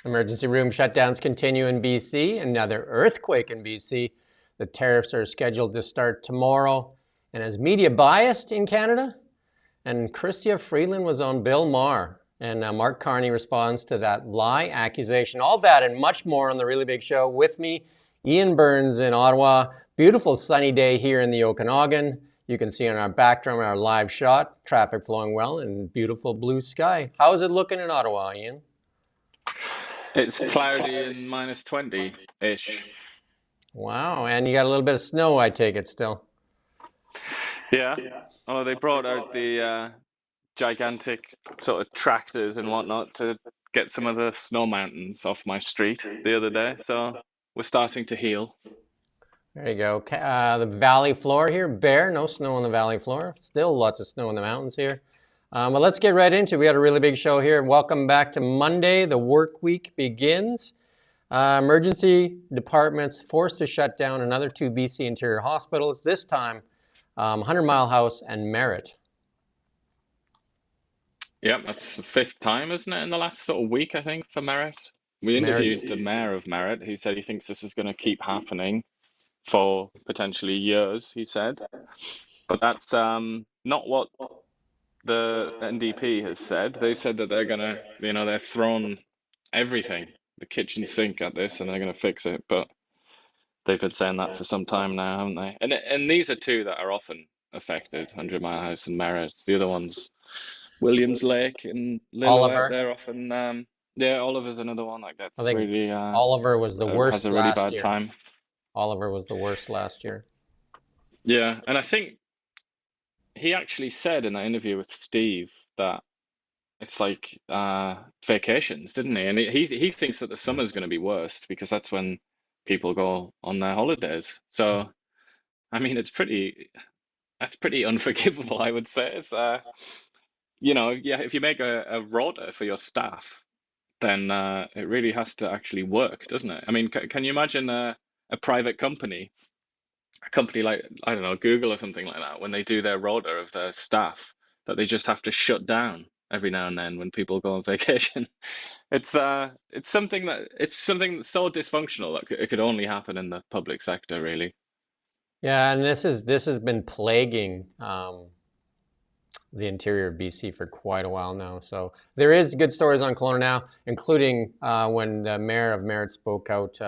Emergency room shutdowns continue in BC. Another earthquake in BC. The tariffs are scheduled to start tomorrow. And is media biased in Canada? And Chrystia Freeland was on Bill Maher. And Mark Carney responds to that lie accusation. All that and much more on The Really Big Show. With me, Ian Burns in Ottawa. Beautiful sunny day here in the Okanagan. You can see on our backdrop our live shot, traffic flowing well and beautiful blue sky. How is it looking in Ottawa, Ian? It's cloudy and minus 20-ish. Wow, and you got a little bit of snow, I take it still. Yeah, although they brought out the gigantic sort of tractors and whatnot to get some of the snow mountains off my street the other day, so we're starting to heal. There you go. The valley floor here, bare, no snow on the valley floor. Still lots of snow in the mountains here. But let's get right into it. We got a really big show here. Welcome back to Monday. The work week begins. Emergency departments forced to shut down another 2 BC Interior hospitals, this time 100 Mile House and Merritt. Yeah, that's the 5th time, isn't it, in the last sort of week, I think, for Merritt. We interviewed the mayor of Merritt. He said he thinks this is going to keep happening for potentially years, he said. But that's not what the NDP has said. They said that they're going to, they're throwing everything, the kitchen sink at this, and they're going to fix it. But they've been saying that for some time now, haven't they? And these are two that are often affected, 100 Mile House and Merritt. The other ones, Williams Lake and Lillooet, Oliver. they're often, yeah, Oliver's another one that gets really, Oliver was the worst has a really last bad year. time. Oliver was the worst last year. Yeah, and I think he actually said in that interview with Steve that it's like vacations, didn't he? And he thinks that the summer's going to be worst because that's when people go on their holidays. So, I mean, that's pretty unforgivable, I would say. It's, yeah, if you make a rota for your staff, then it really has to actually work, doesn't it? I mean, can you imagine a private company, a company like, I don't know, Google or something like that, when they do their rota of their staff, that they just have to shut down every now and then when people go on vacation? It's something that's so dysfunctional that it could only happen in the public sector, really. Yeah, and this has been plaguing the interior of BC for quite a while now. So there is good stories on Kelowna now, including when the mayor of Merritt spoke out,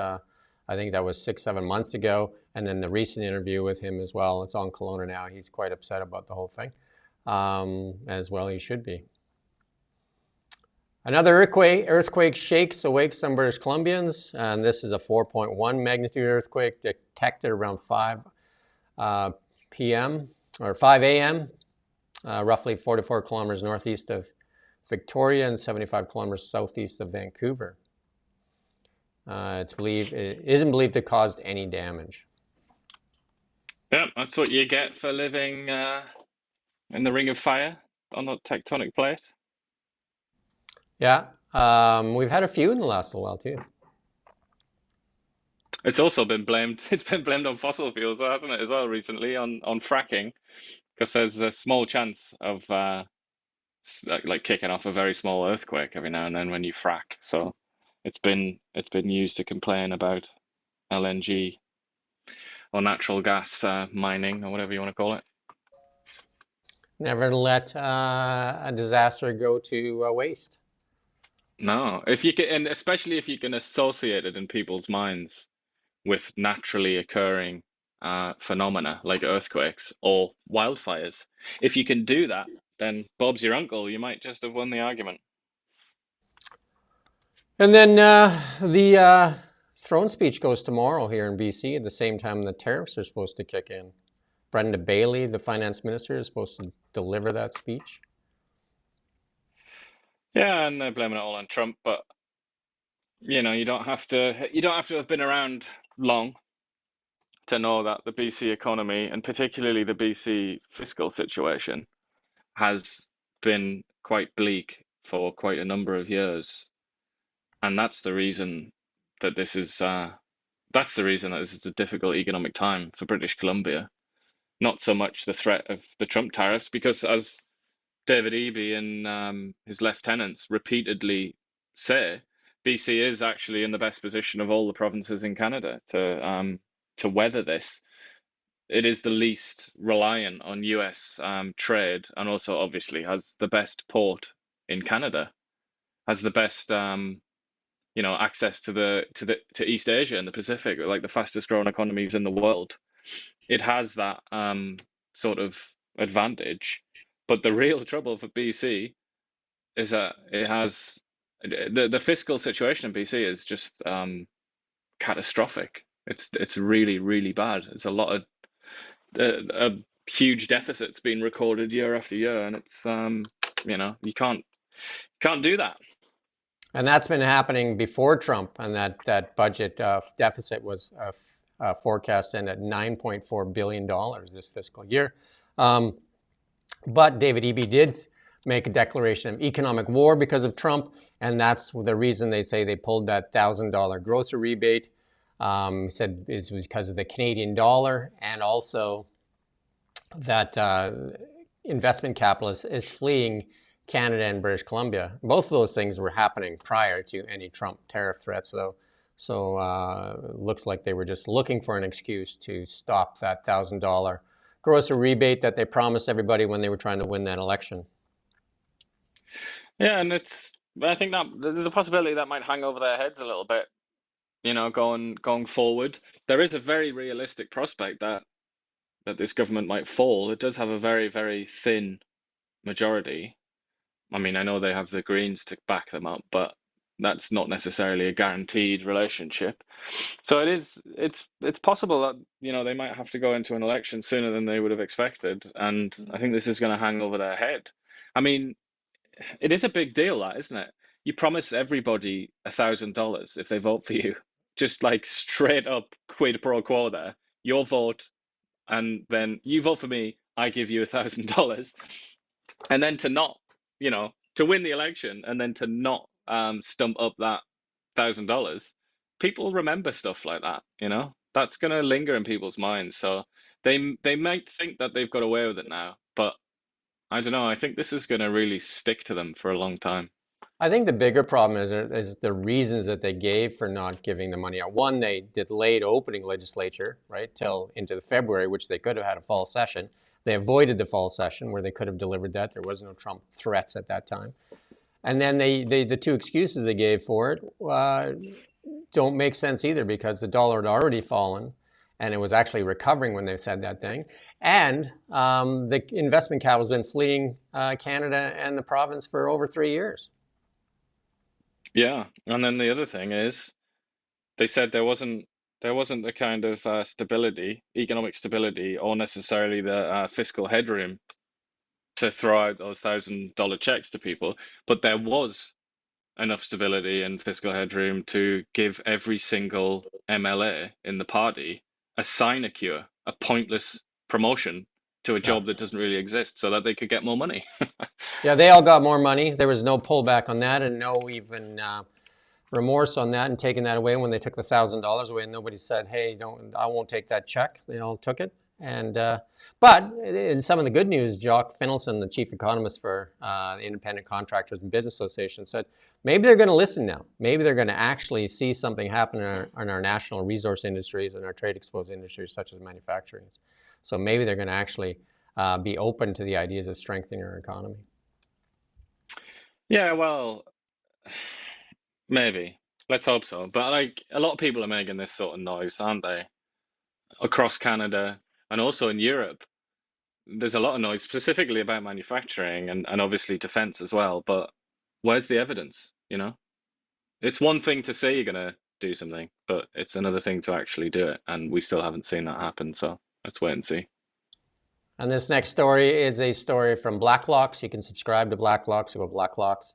I think that was 6-7 months ago, and then the recent interview with him as well. It's on Kelowna now. He's quite upset about the whole thing, as well he should be. Another earthquake shakes awake some British Columbians, and this is a 4.1 magnitude earthquake detected around 5 p.m. or 5 a.m., roughly 44 kilometers northeast of Victoria and 75 kilometers southeast of Vancouver. It isn't believed to cause any damage. Yeah, that's what you get for living in the Ring of Fire on the tectonic plate. Yeah, we've had a few in the last little while too. It's also been blamed. It's been blamed on fossil fuels, hasn't it, as well recently on fracking, because there's a small chance of like kicking off a very small earthquake every now and then when you frack. So it's been used to complain about LNG or natural gas mining or whatever you want to call it. Never let a disaster go to waste. No, if you can, and especially if you can associate it in people's minds with naturally occurring phenomena like earthquakes or wildfires. If you can do that, then Bob's your uncle. You might just have won the argument. And then the throne speech goes tomorrow here in BC at the same time the tariffs are supposed to kick in. Brenda Bailey, the finance minister, is supposed to deliver that speech. Yeah, and they're blaming it all on Trump, but you don't have to have been around long to know that the BC economy, and particularly the BC fiscal situation, has been quite bleak for quite a number of years. And that's the reason that this is a difficult economic time for British Columbia. Not so much the threat of the Trump tariffs, because as David Eby and his lieutenants repeatedly say, BC is actually in the best position of all the provinces in Canada to weather this. It is the least reliant on US trade, and also obviously has the best port in Canada, has the best access to East Asia and the Pacific, like the fastest growing economies in the world. It has that sort of advantage. But the real trouble for BC is that it has the fiscal situation in BC is just catastrophic. It's really, really bad. It's a lot of a huge deficits being recorded year after year, and it's you can't do that. And that's been happening before Trump, and that budget deficit was forecast in at $9.4 billion this fiscal year. But David Eby did make a declaration of economic war because of Trump, and that's the reason they say they pulled that $1,000 grocery rebate. He said it was because of the Canadian dollar, and also that investment capital is fleeing Canada and British Columbia. Both of those things were happening prior to any Trump tariff threats, though. So looks like they were just looking for an excuse to stop that $1,000 grocery rebate that they promised everybody when they were trying to win that election. Yeah, and I think that there's a possibility that might hang over their heads a little bit, going forward. There is a very realistic prospect that this government might fall. It does have a very, very thin majority. I mean, I know they have the Greens to back them up, but that's not necessarily a guaranteed relationship. So it's possible that they might have to go into an election sooner than they would have expected, and I think this is going to hang over their head. I mean, it is a big deal, that, isn't it? You promise everybody $1,000 if they vote for you, just like straight up quid pro quo there. Your vote, and then you vote for me, I give you $1,000, and then to win the election, and then to not stump up that $1,000. People remember stuff like that. That's going to linger in people's minds. So they might think that they've got away with it now, but I don't know. I think this is going to really stick to them for a long time. I think the bigger problem is the reasons that they gave for not giving the money out. One, they delayed opening legislature, right, till into the February, which they could have had a fall session. They avoided the fall session where they could have delivered that. There was no Trump threats at that time. And then the two excuses they gave for it don't make sense either, because the dollar had already fallen and it was actually recovering when they said that thing. And the investment capital has been fleeing Canada and the province for over 3 years. Yeah, and then the other thing is, they said there wasn't the kind of economic stability, or necessarily the fiscal headroom to throw out those $1,000 checks to people, but there was enough stability and fiscal headroom to give every single MLA in the party a sinecure, a pointless promotion to a job that doesn't really exist, so that they could get more money. Yeah, they all got more money. There was no pullback on that, and no even remorse on that, and taking that away when they took the $1,000 away, and nobody said, "Hey, I won't take that check." They all took it. And but in some of the good news, Jock Finlayson, the chief economist for the Independent Contractors and Business Association, said maybe they're going to listen now. Maybe they're going to actually see something happen in our national resource industries and our trade-exposed industries, such as manufacturing. So maybe they're going to actually be open to the ideas of strengthening our economy. Yeah, well, maybe. Let's hope so. But like, a lot of people are making this sort of noise, aren't they? Across Canada and also in Europe. There's a lot of noise specifically about manufacturing and obviously defense as well. But where's the evidence? It's one thing to say you're going to do something, but it's another thing to actually do it. And we still haven't seen that happen. So let's wait and see. And this next story is a story from Blacklocks. You can subscribe to Blacklocks. You go to Blacklocks,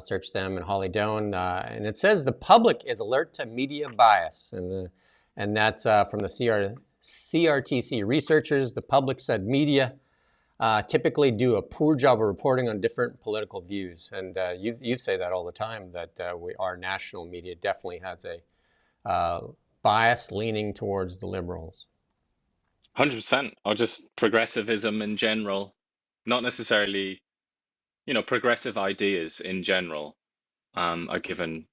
search them, and Holly Doan. And it says the public is alert to media bias. And that's from the CRTC researchers. The public said media typically do a poor job of reporting on different political views. And you say that all the time, that our national media definitely has a bias leaning towards the Liberals. 100%, or just progressivism in general, not necessarily, progressive ideas in general are given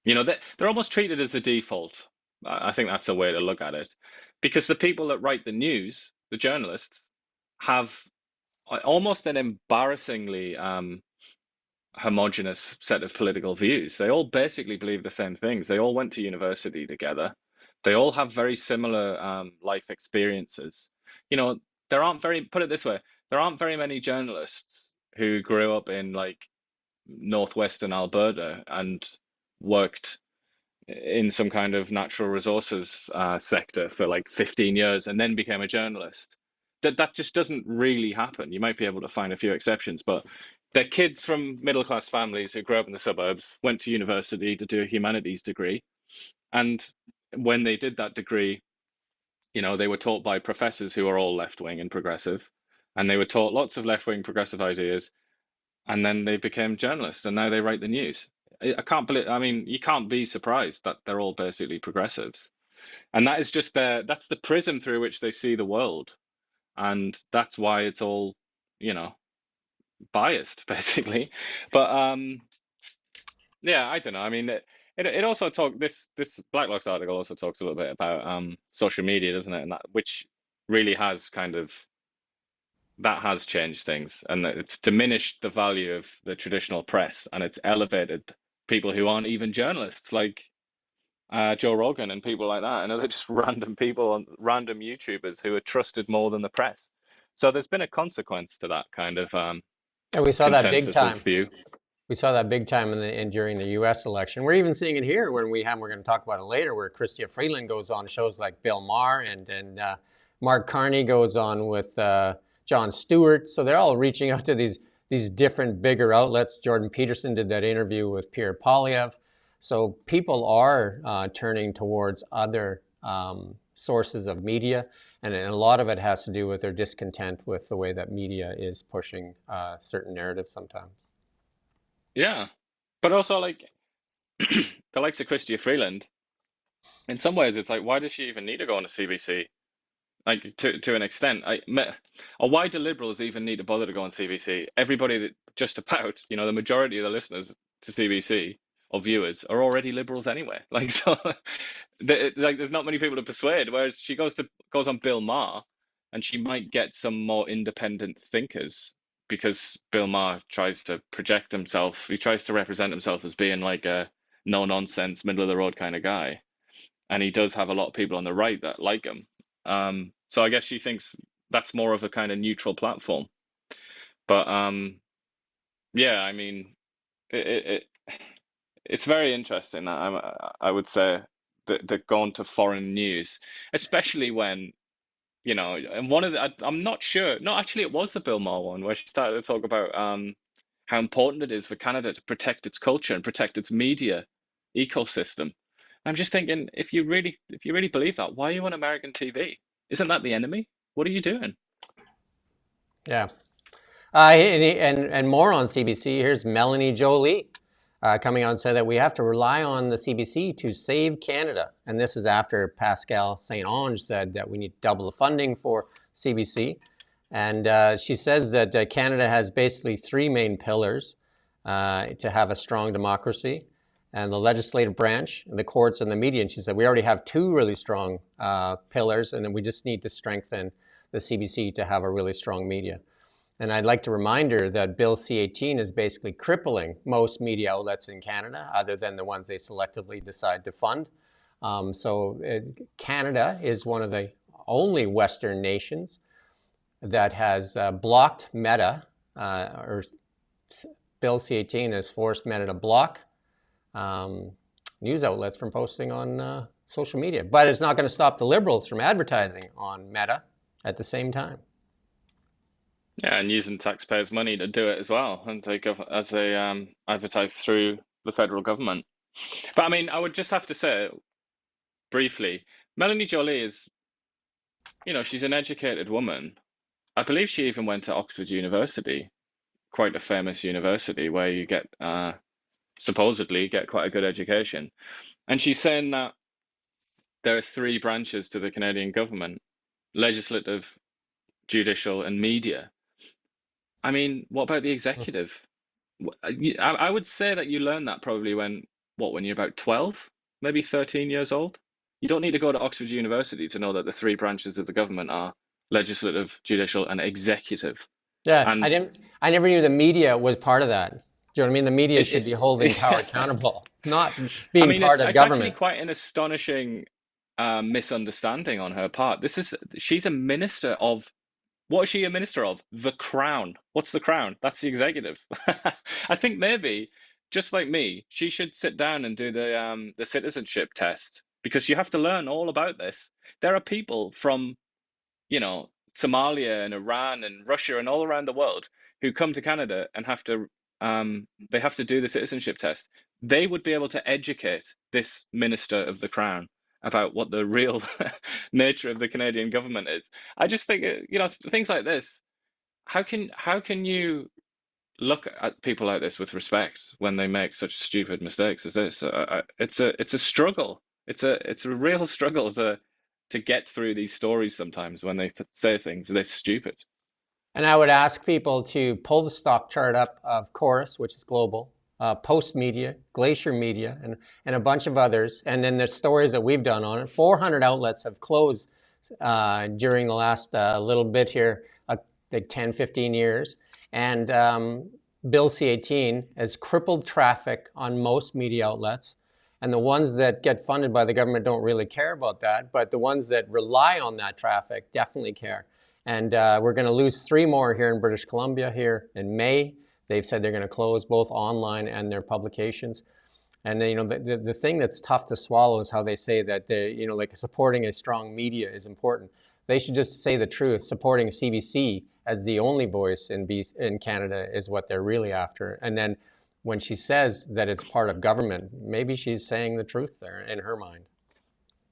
They're almost treated as the default. I think that's a way to look at it, because the people that write the news, the journalists, have almost an embarrassingly homogenous set of political views. They all basically believe the same things. They all went to university together. They all have very similar life experiences. You know, there aren't very, put it this way, there aren't very many journalists who grew up in like northwestern Alberta and worked in some kind of natural resources sector for like 15 years and then became a journalist. That just doesn't really happen. You might be able to find a few exceptions, but they're kids from middle class families who grew up in the suburbs, went to university to do a humanities degree, and when they did that degree, they were taught by professors who are all left wing and progressive, and they were taught lots of left wing progressive ideas, and then they became journalists, and now they write the news. I can't believe, I mean, you can't be surprised that they're all basically progressives. And that is just that's the prism through which they see the world. And that's why it's all, you know, biased, basically. But yeah, I don't know. I mean, it also this Blacklock's article also talks a little bit about social media, doesn't it? And that which really has that has changed things, and that it's diminished the value of the traditional press, and it's elevated people who aren't even journalists, like Joe Rogan and people like that. They're just random people on random YouTubers who are trusted more than the press. So there's been a consequence to that kind of And we saw that big consensus of time. view. We saw that big time during the U.S. election. We're even seeing it here when we're going to talk about it later, where Chrystia Freeland goes on shows like Bill Maher and Mark Carney goes on with Jon Stewart. So they're all reaching out to these different bigger outlets. Jordan Peterson did that interview with Pierre Poilievre. So people are turning towards other sources of media, and a lot of it has to do with their discontent with the way that media is pushing certain narratives sometimes. Yeah, but also like the likes of Chrystia Freeland. In some ways, it's like, why does she even need to go on a CBC? Like to an extent, or why do liberals even need to bother to go on CBC? Everybody that just about, the majority of the listeners to CBC or viewers are already liberals anyway. Like so, there's not many people to persuade. Whereas she goes on Bill Maher, and she might get some more independent thinkers because Bill Maher tries to project himself. He tries to represent himself as being like a no nonsense, middle of the road kind of guy, and he does have a lot of people on the right that like him. So I guess she thinks that's more of a kind of neutral platform. But yeah, I mean, it's very interesting that I would say that going to foreign news, especially when and one of I'm not sure. No, actually, it was the Bill Maher one where she started to talk about how important it is for Canada to protect its culture and protect its media ecosystem. I'm just thinking, if you really believe that, why are you on American TV? Isn't that the enemy? What are you doing? Yeah. And more on CBC. Here's Melanie Jolie coming out and said that we have to rely on the CBC to save Canada. And this is after Pascal Saint-Onge said that we need double the funding for CBC. And she says that Canada has basically three main pillars to have a strong democracy, and the legislative branch, the courts, and the media. And she said we already have two really strong pillars, and then we just need to strengthen the CBC to have a really strong media. And I'd like to remind her that Bill C-18 is basically crippling most media outlets in Canada, other than the ones they selectively decide to fund. Canada is one of the only Western nations that has blocked Meta, or Bill C-18 has forced Meta to block news outlets from posting on social media. But it's not going to stop the Liberals from advertising on Meta at the same time. Yeah, and using taxpayers' money to do it as well, and as they advertise through the federal government. But I mean, I would just have to say briefly, Melanie Jolie is, she's an educated woman. I believe she even went to Oxford University, quite a famous university where you get supposedly get quite a good education. And she's saying that there are three branches to the Canadian government: legislative, judicial, and media. I mean, what about the executive? I would say that you learn that probably when what, when you're about 12, maybe 13 years old? You don't need to go to Oxford University to know that the three branches of the government are legislative, judicial, and executive. Yeah, And I never knew the media was part of that. Do you know what I mean? The media it, should be holding power it accountable, not I being mean, part of it's actually government. quite an astonishing misunderstanding on her part. She's a minister of, what is she a minister of? The Crown. What's the Crown? That's the executive. I think maybe, just like me, she should sit down and do the citizenship test, because you have to learn all about this. There are people from, Somalia and Iran and Russia and all around the world who come to Canada and they have to do the citizenship test. They would be able to educate this minister of the Crown about what the real nature of the Canadian government is. I just think, things like this. How can you look at people like this with respect when they make such stupid mistakes as this? It's a struggle. It's a real struggle to get through these stories sometimes when they say things they're stupid. And I would ask people to pull the stock chart up of Chorus, which is global, Post Media, Glacier Media, and a bunch of others. And then the stories that we've done on it. 400 outlets have closed during the last little bit here, like 10, 15 years. And Bill C-18 has crippled traffic on most media outlets. And the ones that get funded by the government don't really care about that. But the ones that rely on that traffic definitely care. And we're going to lose 3 more here in British Columbia here in May. They've said they're going to close both online and their publications. And then, the thing that's tough to swallow is how they say that like supporting a strong media is important. They should just say the truth. Supporting CBC as the only voice in Canada is what they're really after. And then when she says that it's part of government, maybe she's saying the truth there in her mind.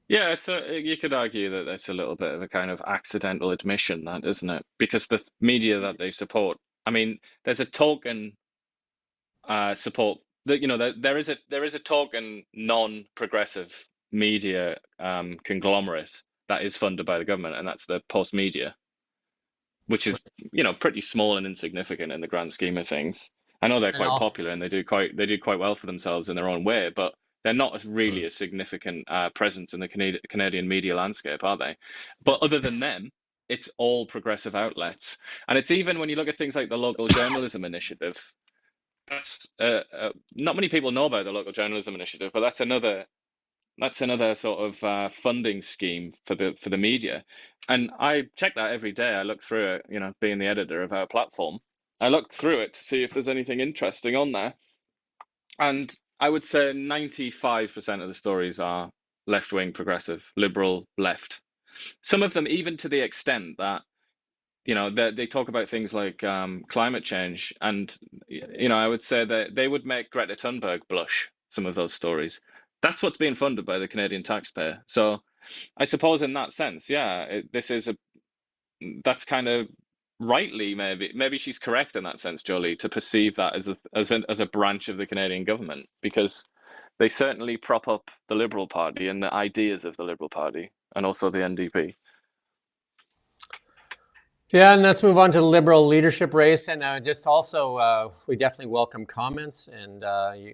Yeah, you could argue that that's a little bit of a kind of accidental admission, that isn't it? Because the media that they support, I mean, there's a token support that there is a token non-progressive media conglomerate that is funded by the government, and that's the Post Media, which is pretty small and insignificant in the grand scheme of things. I know they're And quite all, popular and they do quite well for themselves in their own way, but they're not really a significant presence in the Canadian media landscape, are they? But other than them, it's all progressive outlets, and it's even when you look at things like the Local Journalism Initiative. That's not many people know about the Local Journalism Initiative, but that's another sort of funding scheme for the media, and I check that every day. I look through it, being the editor of our platform. I look through it to see if there's anything interesting on there, and I would say 95% of the stories are left-wing, progressive, liberal, left. Some of them even to the extent that they talk about things like climate change, and I would say that they would make Greta Thunberg blush. Some of those stories. That's what's being funded by the Canadian taxpayer. So I suppose in that sense, yeah, that's kind of rightly, maybe she's correct in that sense, Jolie, to perceive that as a branch of the Canadian government, because they certainly prop up the Liberal Party and the ideas of the Liberal Party, and also the NDP. Yeah, and let's move on to the Liberal leadership race. And just also, we definitely welcome comments, and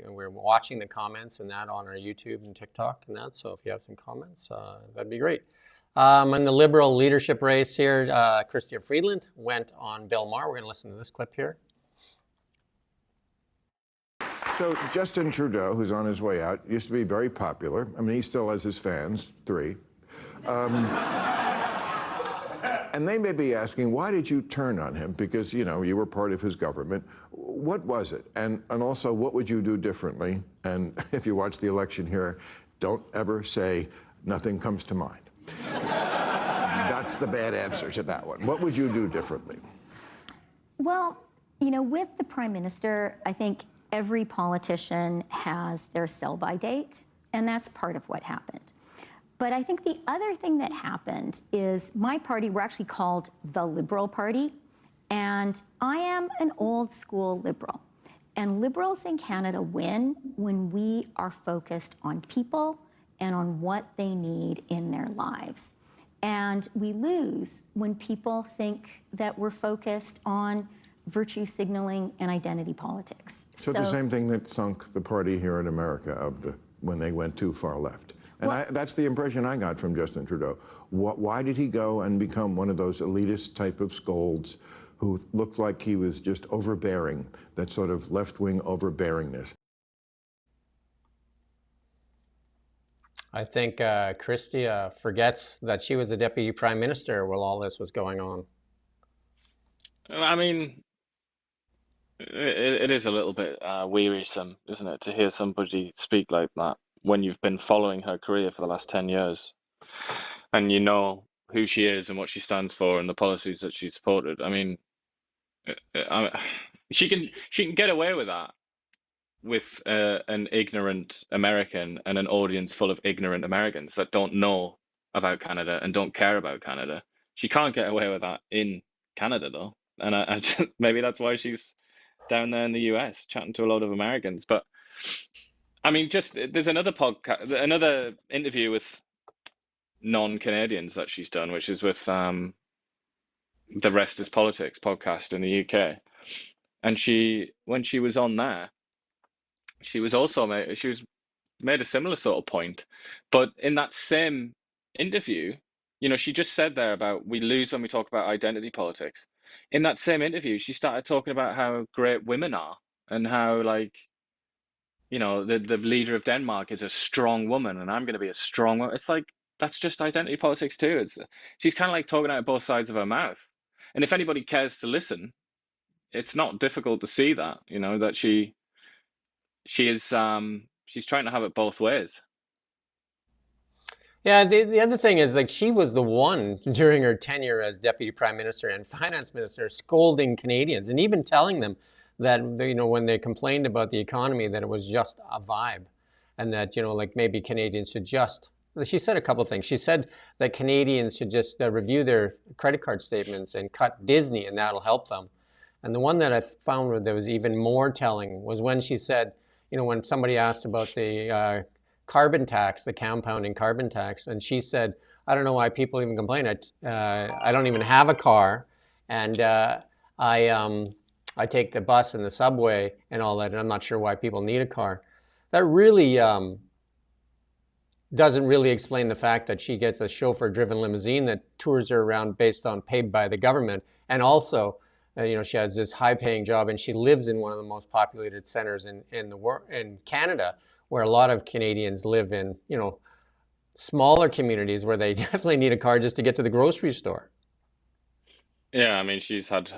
we're watching the comments and that on our YouTube and TikTok and that. So if you have some comments, that'd be great. In the Liberal leadership race here, Chrystia Freeland went on Bill Maher. We're going to listen to this clip here. So Justin Trudeau, who's on his way out, used to be very popular. I mean, he still has his fans, 3. And they may be asking, why did you turn on him? Because, you were part of his government. What was it? And also, what would you do differently? And if you watch the election here, don't ever say, nothing comes to mind. That's the bad answer to that one. What would you do differently? Well, with the Prime Minister, I think every politician has their sell-by date, and that's part of what happened. But I think the other thing that happened is my party, we're actually called the Liberal Party, and I am an old school Liberal. And Liberals in Canada win when we are focused on people and on what they need in their lives. And we lose when people think that we're focused on virtue signaling and identity politics. So the same thing that sunk the party here in America when they went too far left. And that's the impression I got from Justin Trudeau. Why did he go and become one of those elitist type of scolds who looked like he was just overbearing, that sort of left-wing overbearingness? I think Christie forgets that she was a deputy prime minister while all this was going on. I mean, it is a little bit wearisome, isn't it, to hear somebody speak like that when you've been following her career for the last 10 years and you know who she is and what she stands for and the policies that she supported. I mean, she can get away with that with an ignorant American and an audience full of ignorant Americans that don't know about Canada and don't care about Canada. She can't get away with that in Canada, though. And I maybe that's why she's down there in the US chatting to a lot of Americans. But I mean, there's another podcast, another interview with non-Canadians that she's done, which is with The Rest is Politics podcast in the UK. And when she was on there, she was made a similar sort of point. But in that same interview, she just said there about we lose when we talk about identity politics. In that same interview, she started talking about how great women are and how, like, the leader of Denmark is a strong woman and I'm going to be a strong woman. It's like, that's just identity politics too. She's kind of like talking out both sides of her mouth. And if anybody cares to listen, it's not difficult to see that, that she's trying to have it both ways. Yeah, the other thing is, like, she was the one during her tenure as deputy prime minister and finance minister scolding Canadians and even telling them that, when they complained about the economy, that it was just a vibe and that, like, maybe Canadians should she said a couple of things. She said that Canadians should just review their credit card statements and cut Disney and that'll help them. And the one that I found that was even more telling was when she said, when somebody asked about the carbon tax, the compounding carbon tax, and she said, I don't know why people even complain. I don't even have a car, and I take the bus and the subway and all that, and I'm not sure why people need a car. That really doesn't really explain the fact that she gets a chauffeur-driven limousine that tours her around based on paid by the government, and also, she has this high-paying job, and she lives in one of the most populated centers in Canada, where a lot of Canadians live in, smaller communities where they definitely need a car just to get to the grocery store. Yeah, I mean, she's had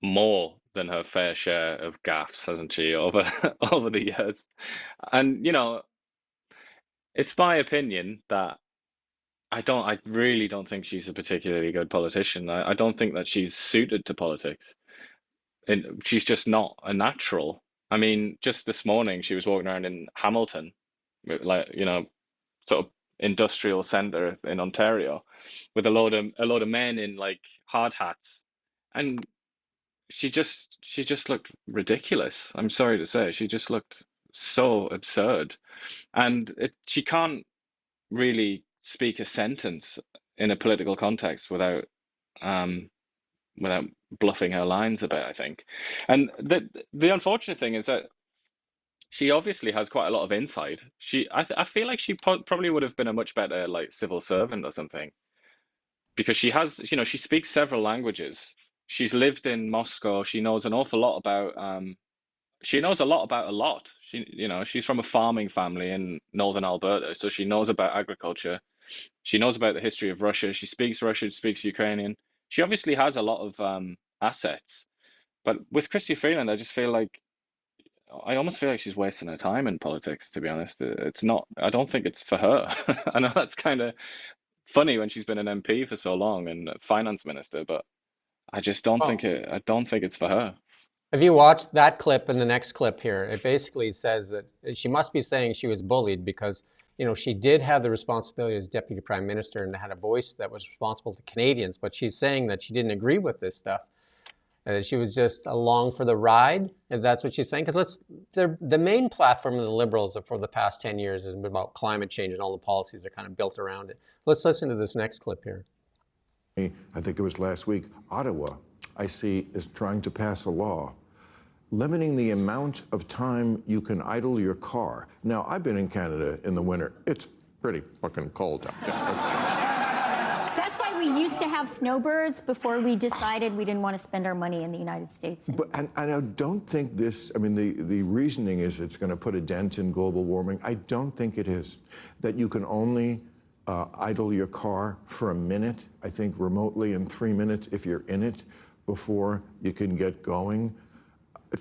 more than her fair share of gaffes, hasn't she, over the years? And it's my opinion that I really don't think she's a particularly good politician. I don't think that she's suited to politics. And she's just not a natural. I mean, just this morning she was walking around in Hamilton, like, sort of industrial center in Ontario, with a load of men in like hard hats, and she just looked ridiculous. I'm sorry to say, she just looked so absurd, and she can't really speak a sentence in a political context without bluffing her lines a bit, I think. And the unfortunate thing is that she obviously has quite a lot of insight. I feel like she probably would have been a much better, like, civil servant or something, because she has, she speaks several languages. She's lived in Moscow. She knows an awful lot about she knows a lot about a lot. She's from a farming family in northern Alberta, so she knows about agriculture. She knows about the history of Russia. She speaks Russian, speaks Ukrainian. She obviously has a lot of assets. But with Christy Freeland, I almost feel like she's wasting her time in politics, to be honest. It's not, I don't think it's for her. I know that's kind of funny when she's been an MP for so long and a finance minister, but I just don't think it's for her. If you watch that clip and the next clip here, it basically says that she must be saying she was bullied because, she did have the responsibility as deputy prime minister and had a voice that was responsible to Canadians, but she's saying that she didn't agree with this stuff. She was just along for the ride, if that's what she's saying. Because the main platform of the Liberals for the past 10 years has been about climate change and all the policies that are kind of built around it. Let's listen to this next clip here. I think it was last week, Ottawa I see is trying to pass a law limiting the amount of time you can idle your car. Now, I've been in Canada in the winter. It's pretty fucking cold up there. That's why we used to have snowbirds before we decided we didn't want to spend our money in the United States. But and I don't think this, I mean, the reasoning is it's going to put a dent in global warming. I don't think it is. That you can only idle your car for a minute, I think remotely in 3 minutes if you're in it, before you can get going.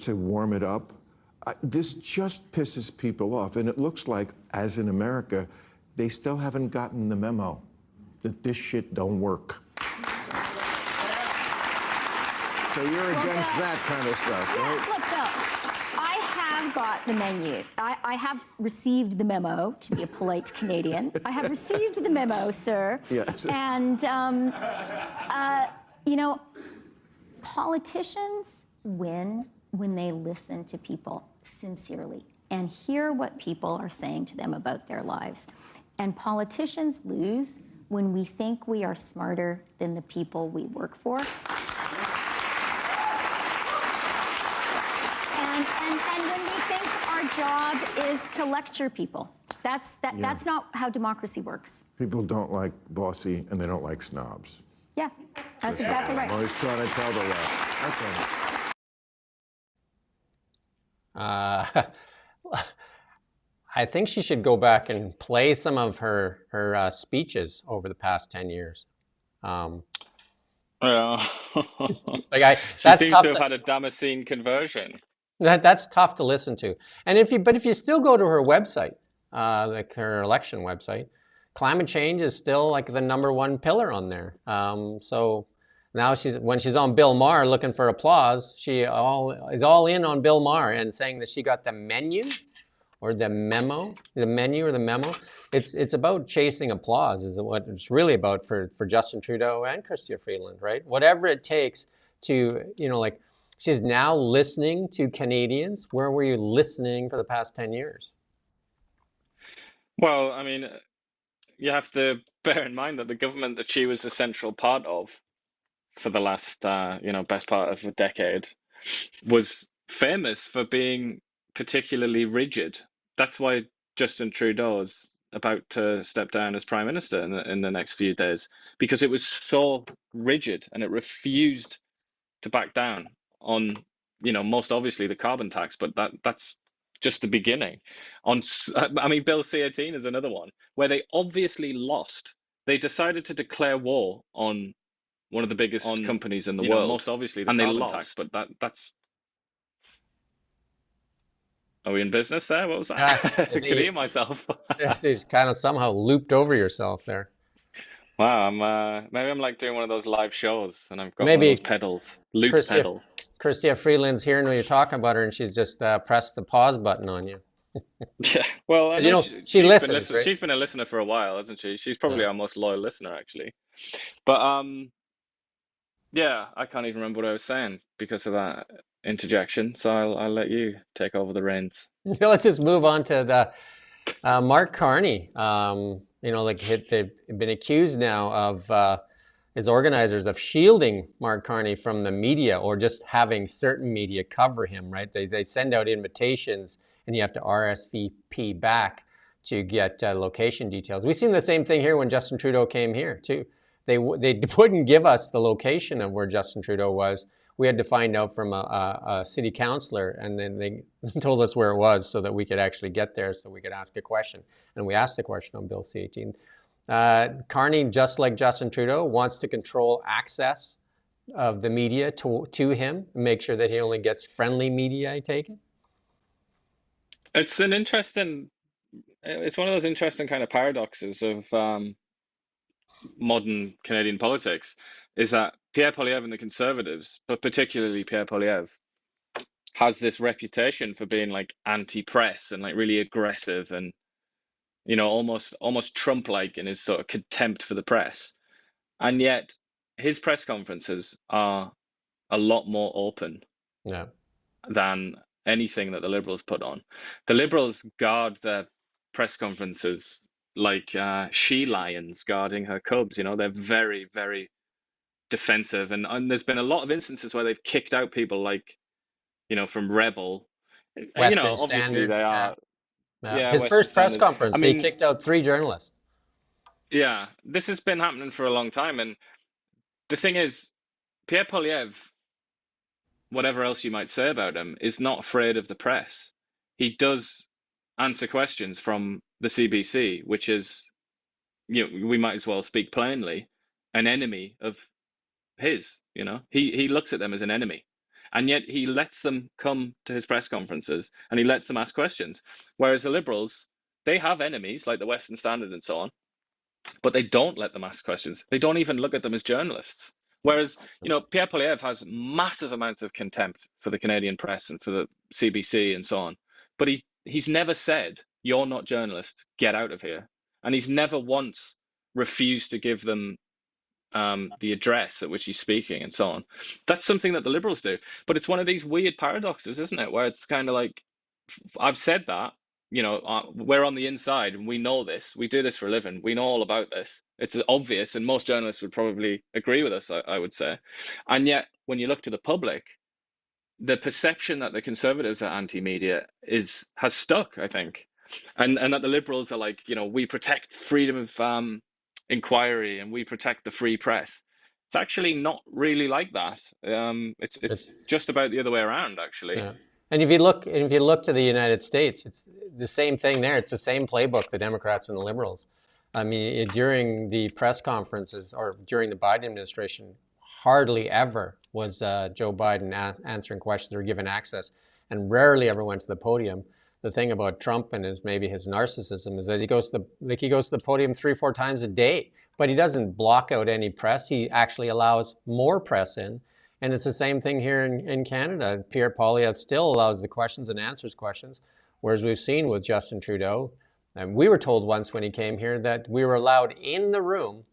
To warm it up. This just pisses people off. And it looks like, as in America, they still haven't gotten the memo that this shit don't work. So you're against that kind of stuff, right? Look, Bill, I have got the menu. I have received the memo, to be a polite Canadian. I have received the memo, sir. Yes. And, you know, politicians win when they listen to people sincerely and hear what people are saying to them about their lives. And politicians lose when we think we are smarter than the people we work for. And when we think our job is to lecture people. That's not how democracy works. People don't like bossy and they don't like snobs. Yeah, that's exactly right. I'm always trying to tell the left. Okay. I think she should go back and play some of her speeches over the past 10 years. Yeah. Like She that's seems tough to have had a Damascene conversion. That's tough to listen to. And if you still go to her website, like her election website, climate change is still like the #1 pillar on there. So now when she's on Bill Maher looking for applause, she is all in on Bill Maher and saying that she got the menu or the memo, the menu or the memo. It's about chasing applause is what it's really about for Justin Trudeau and Chrystia Freeland, right? Whatever it takes to, like she's now listening to Canadians. Where were you listening for the past 10 years? Well, I mean, you have to bear in mind that the government that she was a central part of for the last, best part of a decade was famous for being particularly rigid. That's why Justin Trudeau is about to step down as prime minister in the next few days, because it was so rigid and it refused to back down on, most obviously the carbon tax, but that's just the beginning. Bill C-18 is another one where they obviously lost. They decided to declare war on one of the biggest companies in the world, most obviously the carbon tax, but that's. Are we in business there? What was that? I could hear myself. It's kind of somehow looped over yourself there. Wow, maybe I'm like doing one of those live shows, and I've got one of those pedals, loop pedal. Chrystia Freeland's hearing when you're talking about her, and she's just pressed the pause button on you. Yeah, well, she listens. Right? She's been a listener for a while, hasn't she? She's probably our most loyal listener, actually. But yeah, I can't even remember what I was saying because of that interjection. So I'll let you take over the reins. Let's just move on to the Mark Carney. They've been accused now of his organizers of shielding Mark Carney from the media or just having certain media cover him. Right? They send out invitations, and you have to RSVP back to get location details. We've seen the same thing here when Justin Trudeau came here too. They wouldn't give us the location of where Justin Trudeau was. We had to find out from a city councillor, and then they told us where it was so that we could actually get there so we could ask a question. And we asked the question on Bill C-18. Carney, just like Justin Trudeau, wants to control access of the media to him and make sure that he only gets friendly media, I take it? It's one of those interesting kind of paradoxes of modern Canadian politics, is that Pierre Poilievre and the Conservatives, but particularly Pierre Poilievre, has this reputation for being like anti-press and like really aggressive and almost Trump-like in his sort of contempt for the press. And yet his press conferences are a lot more open than anything that the Liberals put on. The Liberals guard their press conferences like she lions guarding her cubs. They're very, very defensive, and there's been a lot of instances where they've kicked out people like, from Rebel. Western Obviously Standard. they Yeah. are, Yeah. yeah, His Western first press Standard. I conference, he mean, kicked out 3 journalists. yeah, this has been happening for a long time, and the thing is, Pierre Poilievre, whatever else you might say about him, is not afraid of the press. He does answer questions from the CBC, which is, we might as well speak plainly, an enemy of his. He looks at them as an enemy, and yet he lets them come to his press conferences and he lets them ask questions. Whereas the Liberals, they have enemies like the Western Standard and so on, but they don't let them ask questions. They don't even look at them as journalists. Whereas, Pierre Poilievre has massive amounts of contempt for the Canadian press and for the CBC and so on. But he's never said, "You're not journalists, get out of here." And he's never once refused to give them the address at which he's speaking and so on. That's something that the Liberals do. But it's one of these weird paradoxes, isn't it? Where it's kind of like, I've said that, we're on the inside and we know this. We do this for a living. We know all about this. It's obvious, and most journalists would probably agree with us, I would say. And yet, when you look to the public, the perception that the Conservatives are anti-media has stuck, I think, and that the Liberals are like, we protect freedom of inquiry and we protect the free press. It's actually not really like that. It's just about the other way around, actually. Yeah. And if you look to the United States, it's the same thing there. It's the same playbook, the Democrats and the Liberals. I mean, during the press conferences or during the Biden administration, hardly ever was Joe Biden answering questions or given access, and rarely ever went to the podium. The thing about Trump and his narcissism is that he goes to the podium 3-4 times a day, but he doesn't block out any press. He actually allows more press in. And it's the same thing here in Canada. Pierre Poilievre still allows the questions and answers questions, whereas we've seen with Justin Trudeau, and we were told once when he came here that we were allowed in the room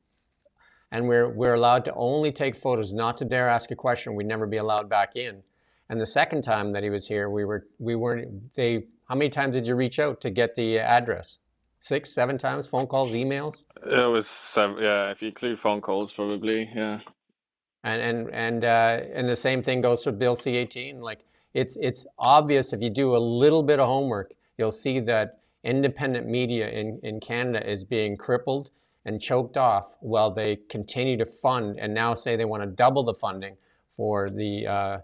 and we're allowed to only take photos, not to dare ask a question. We'd never be allowed back in. And the second time that he was here, how many times did you reach out to get the address? 6, 7 times, phone calls, emails? It was 7, yeah, if you include phone calls, probably, yeah. And the same thing goes for Bill C-18. Like it's obvious if you do a little bit of homework, you'll see that independent media in Canada is being crippled and choked off while they continue to fund and now say they want to double the funding for the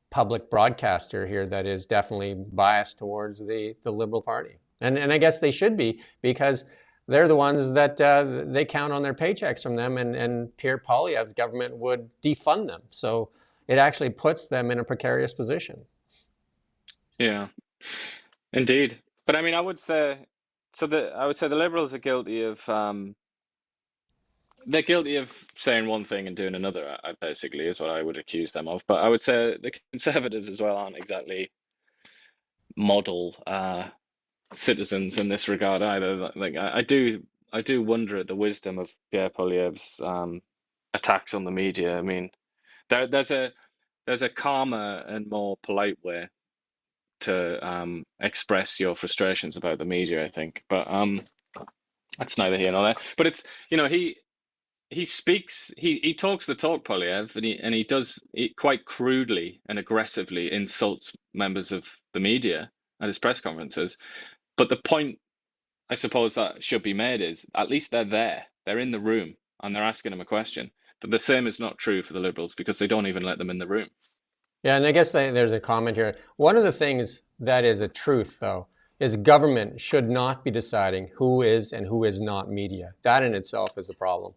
public broadcaster here that is definitely biased towards the Liberal Party. And I guess they should be, because they're the ones that they count on their paychecks from them, and Pierre Poilievre's government would defund them. So it actually puts them in a precarious position. Yeah, indeed. But I mean, I would say the Liberals are guilty of they're guilty of saying one thing and doing another. Basically, is what I would accuse them of. But I would say the Conservatives as well aren't exactly model citizens in this regard either. Like I do wonder at the wisdom of Pierre Poilievre's attacks on the media. I mean, there's a calmer and more polite way to express your frustrations about the media, I think. But that's neither here nor there. But it's he speaks, he talks the talk, Poilievre, and he does it quite crudely and aggressively insults members of the media at his press conferences. But the point, I suppose, that should be made is at least they're there, they're in the room, and they're asking him a question. But the same is not true for the Liberals, because they don't even let them in the room. Yeah, and I guess there's a comment here. One of the things that is a truth, though, is government should not be deciding who is and who is not media. That in itself is a problem.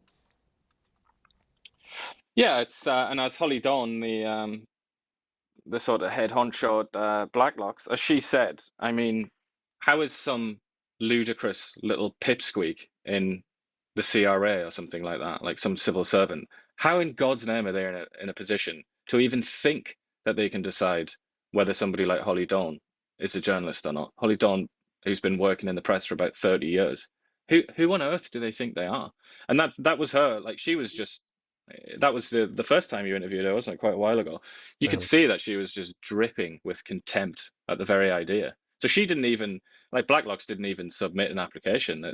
Yeah, it's and as Holly Dawn, the sort of head honcho at Blacklocks, as she said, I mean, how is some ludicrous little pipsqueak in the CRA or something like that, like some civil servant, how in God's name are they in a position to even think that they can decide whether somebody like Holly Dawn is a journalist or not? Holly Dawn, who's been working in the press for about 30 years, who on earth do they think they are? And that was her. Like, she was just, that was the first time you interviewed her, wasn't it? Quite a while ago. You could see that she was just dripping with contempt at the very idea. So she didn't even, like, Blacklocks didn't even submit an application.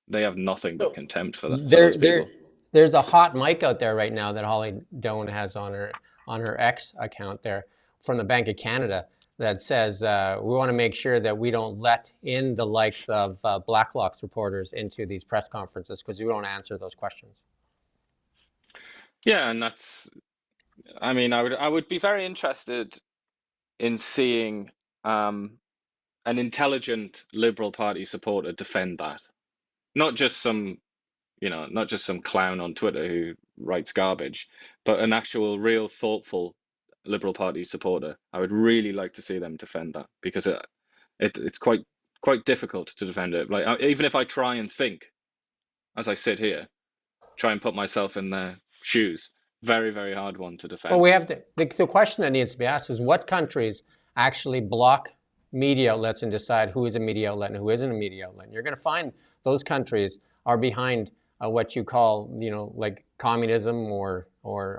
They have nothing but contempt for those people. There's a hot mic out there right now that Holly Doan has on her X account there from the Bank of Canada that says we want to make sure that we don't let in the likes of Blacklock's reporters into these press conferences because we don't answer those questions. Yeah, and that's, I mean, I would be very interested in seeing an intelligent Liberal Party supporter defend that. Not just some, not just some clown on Twitter who writes garbage, but an actual, real, thoughtful Liberal Party supporter. I would really like to see them defend that because it's quite difficult to defend it. Like even if I try and think, as I sit here, try and put myself in their shoes, very, very hard one to defend. Well, we have to. The question that needs to be asked is what countries actually block media outlets and decide who is a media outlet and who isn't a media outlet. And you're going to find those countries are behind what you call, like communism or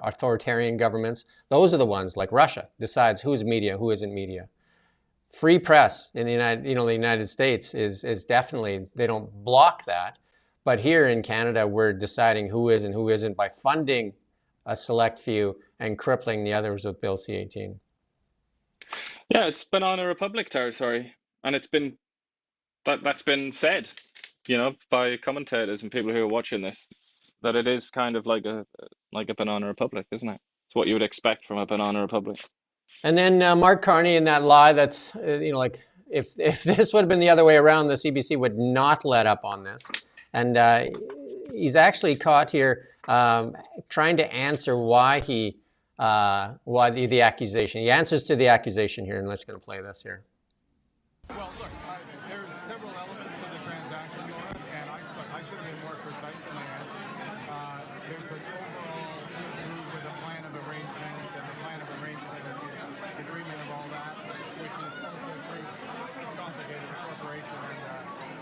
authoritarian governments. Those are the ones, like Russia, decides who's media, who isn't media. Free press in the United States is definitely, they don't block that. But here in Canada, we're deciding who is and who isn't by funding a select few and crippling the others with Bill C-18. Yeah, it's Banana Republic territory, and it's been that's been said, by commentators and people who are watching this, that it is kind of like a Banana Republic, isn't it? It's what you would expect from a Banana Republic. And then Mark Carney in that lie, that's like if this would have been the other way around, the CBC would not let up on this, and he's actually caught here trying to answer why the accusation. He answers to the accusation here, and let's going to play this here. Well, look, there's several elements to the transaction, Laura, and I should have been more precise in my answer. There's an overall move with a plan of arrangement, and the plan of arrangement is the agreement of all that, which is also true. It's complicated. The corporation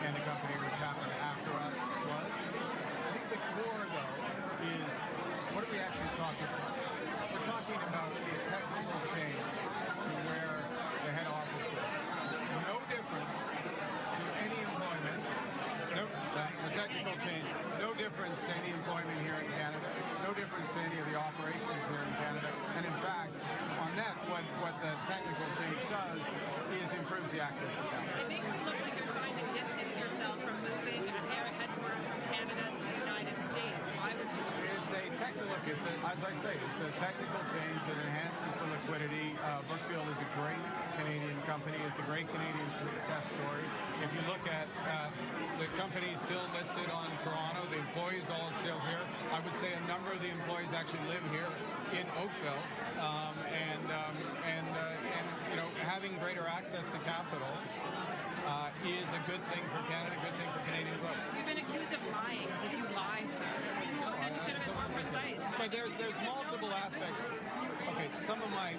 and the company which happened after us was. I think the core, though, is what are we actually talking about? We're talking about the technical change to where the head office is. No difference to any employment. The technical change, no difference to any employment here in Canada. No difference to any of the operations here in Canada. And in fact, on net, what the technical change does is improves the access to capital. It makes it look like you're trying to distance yourself from moving a headquarters from Canada to the United States. Why would you? It's a technical, as I say, it's a technical change that enhances the liquidity. Brookfield is a great Canadian company. It's a great Canadian success story. If you look at the company still listed on Toronto, the employees all still here. I would say a number of the employees actually live here in Oakville, and having greater access to capital is a good thing for Canada, a good thing for Canadian growth. You've been accused of lying. Did you lie, sir? You said you should have been more precise. But there's multiple aspects. Okay, some of my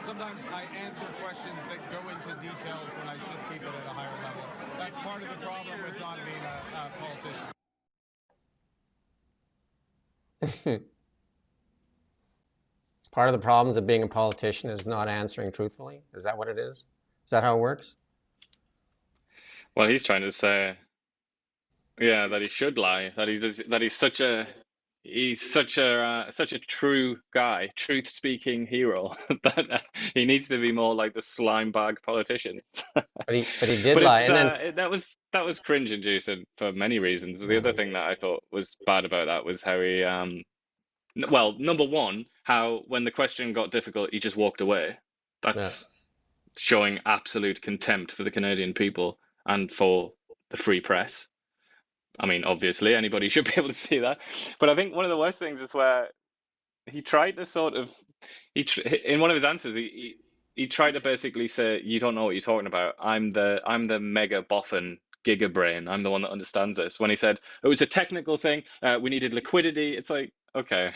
sometimes I answer questions that go into details when I should keep it at a higher level. That's part of the problem with not being a politician. Part of the problems of being a politician is not answering truthfully. Is that what it is? Is that how it works? Well, he's trying to say, that he should lie. That he's such a true guy, truth-speaking hero that he needs to be more like the slime bag politicians. But he did lie, and then that was cringe-inducing for many reasons. The other thing that I thought was bad about that was how he well, number one, how when the question got difficult, he just walked away. That's showing absolute contempt for the Canadian people and for the free press. I mean, obviously, anybody should be able to see that. But I think one of the worst things is where he tried to sort of, in one of his answers, he tried to basically say, "You don't know what you're talking about. I'm the mega boffin giga brain. I'm the one that understands this." When he said it was a technical thing, we needed liquidity. It's like, okay,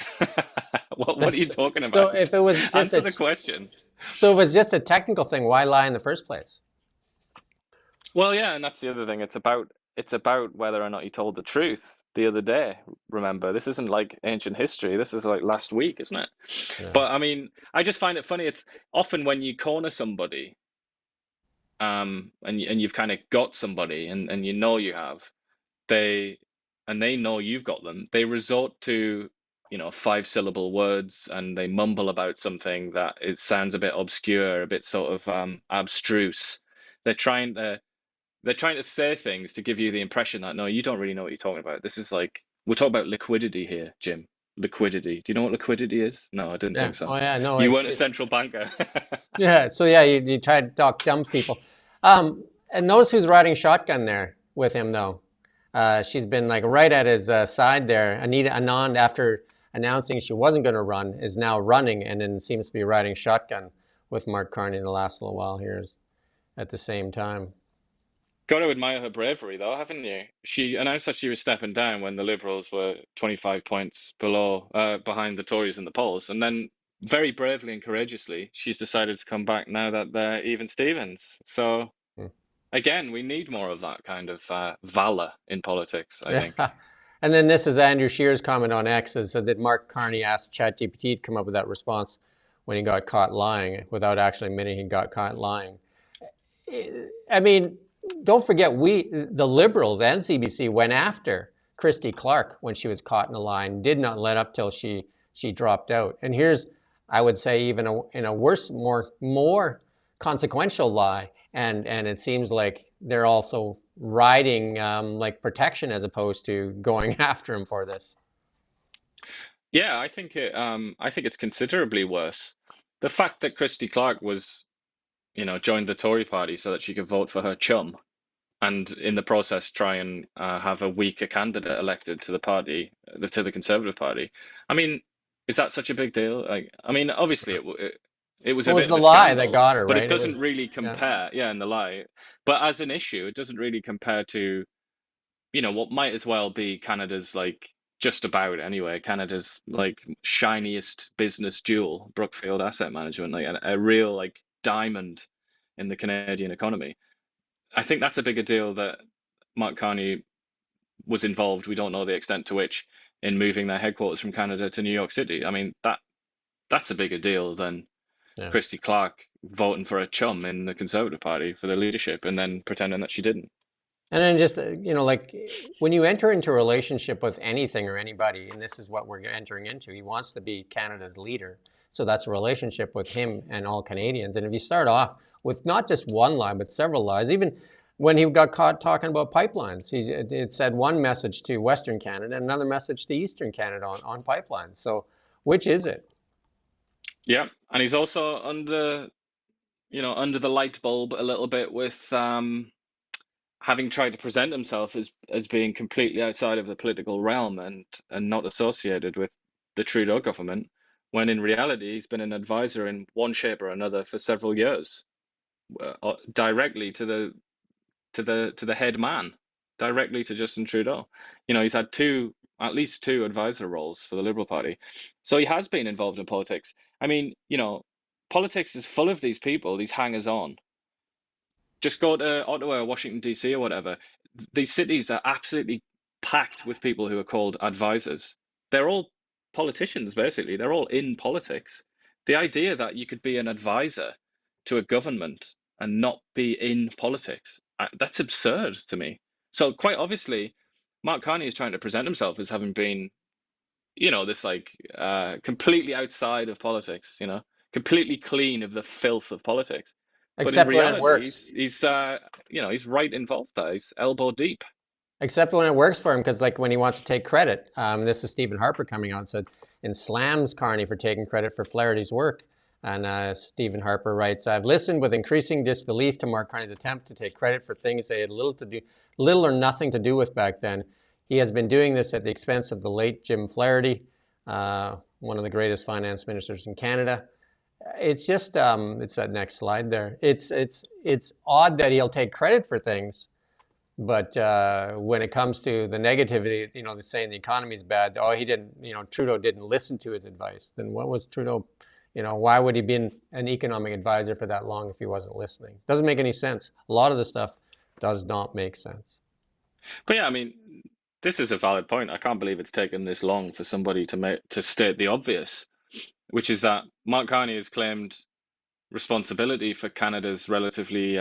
what are you talking about? So if it was just answer the question. So if it was just a technical thing, why lie in the first place? Well, yeah, and that's the other thing. It's about whether or not he told the truth the other day. Remember, this isn't like ancient history. This is like last week, isn't it? Yeah. But I mean, I just find it funny. It's often when you corner somebody, and you've kind of got somebody, and you know you have, they and they know you've got them, they resort to, 5-syllable words, and they mumble about something that it sounds a bit obscure, a bit sort of abstruse. They're trying to say things to give you the impression that no, you don't really know what you're talking about. This is like we're talking about liquidity here, Jim. Liquidity. Do you know what liquidity is? No, I didn't Yeah. think so. Oh yeah. No, You it's weren't a it's central banker. yeah. So yeah, you try to talk dumb people. And notice who's riding shotgun there with him though. She's been like right at his side there. Anita Anand, after announcing she wasn't going to run, is now running and then seems to be riding shotgun with Mark Carney in the last little while here at the same time. Got to admire her bravery, though, haven't you? She announced that she was stepping down when the Liberals were 25 points behind the Tories in the polls, and then very bravely and courageously, she's decided to come back now that they're even Stevens. So Hmm. again, we need more of that kind of valor in politics, I think. Yeah. And then this is Andrew Scheer's comment on X. It said that Mark Carney asked ChatGPT to come up with that response when he got caught lying without actually admitting he got caught lying. I mean, don't forget, the Liberals and CBC went after Christy Clark when she was caught in a lie and did not let up till she dropped out. And here's, I would say, even in a worse, more consequential lie. And it seems like they're also riding like protection as opposed to going after him for this. Yeah, I think it's considerably worse. The fact that Christy Clark was, joined the Tory party so that she could vote for her chum, and in the process try and have a weaker candidate elected to the party, to the Conservative Party. I mean, is that such a big deal? Like, I mean, obviously it was It a was bit the of a lie that scandal, got her, but it right? It doesn't was, really yeah. compare, yeah, in the lie. But as an issue, it doesn't really compare to, what might as well be Canada's like just about anyway, Canada's like shiniest business jewel, Brookfield Asset Management, like a real like diamond in the Canadian economy. I think that's a bigger deal that Mark Carney was involved. We don't know the extent to which in moving their headquarters from Canada to New York City. I mean, that's a bigger deal than Yeah. Christy Clark voting for a chum in the Conservative Party for the leadership and then pretending that she didn't. And then just, like when you enter into a relationship with anything or anybody, and this is what we're entering into, he wants to be Canada's leader. So that's a relationship with him and all Canadians. And if you start off with not just one lie, but several lies, even when he got caught talking about pipelines, it said one message to Western Canada and another message to Eastern Canada on pipelines. So which is it? Yeah, and he's also under the light bulb a little bit with having tried to present himself as being completely outside of the political realm and not associated with the Trudeau government, when in reality he's been an advisor in one shape or another for several years, directly to the head man, directly to Justin Trudeau. He's had at least two advisor roles for the Liberal Party, so he has been involved in politics. I mean, politics is full of these people, these hangers-on. Just go to Ottawa or Washington, D.C. or whatever. These cities are absolutely packed with people who are called advisors. They're all politicians, basically. They're all in politics. The idea that you could be an advisor to a government and not be in politics, that's absurd to me. So quite obviously, Mark Carney is trying to present himself as having been, this like completely outside of politics, completely clean of the filth of politics. But in Except when it reality, works. he's right involved there. He's elbow deep. Except when it works for him, because like when he wants to take credit. This is Stephen Harper coming on, said, and slams Carney for taking credit for Flaherty's work. And Stephen Harper writes, I've listened with increasing disbelief to Mark Carney's attempt to take credit for things they had little or nothing to do with back then. He has been doing this at the expense of the late Jim Flaherty, one of the greatest finance ministers in Canada. It's just, it's that next slide there. It's odd that he'll take credit for things, but when it comes to the negativity, they're saying the economy's bad. Oh, he didn't, Trudeau didn't listen to his advice. Then what was Trudeau, why would he be an economic advisor for that long if he wasn't listening? Doesn't make any sense. A lot of the stuff does not make sense. But yeah, I mean, this is a valid point. I can't believe it's taken this long for somebody to state the obvious, which is that Mark Carney has claimed responsibility for Canada's relatively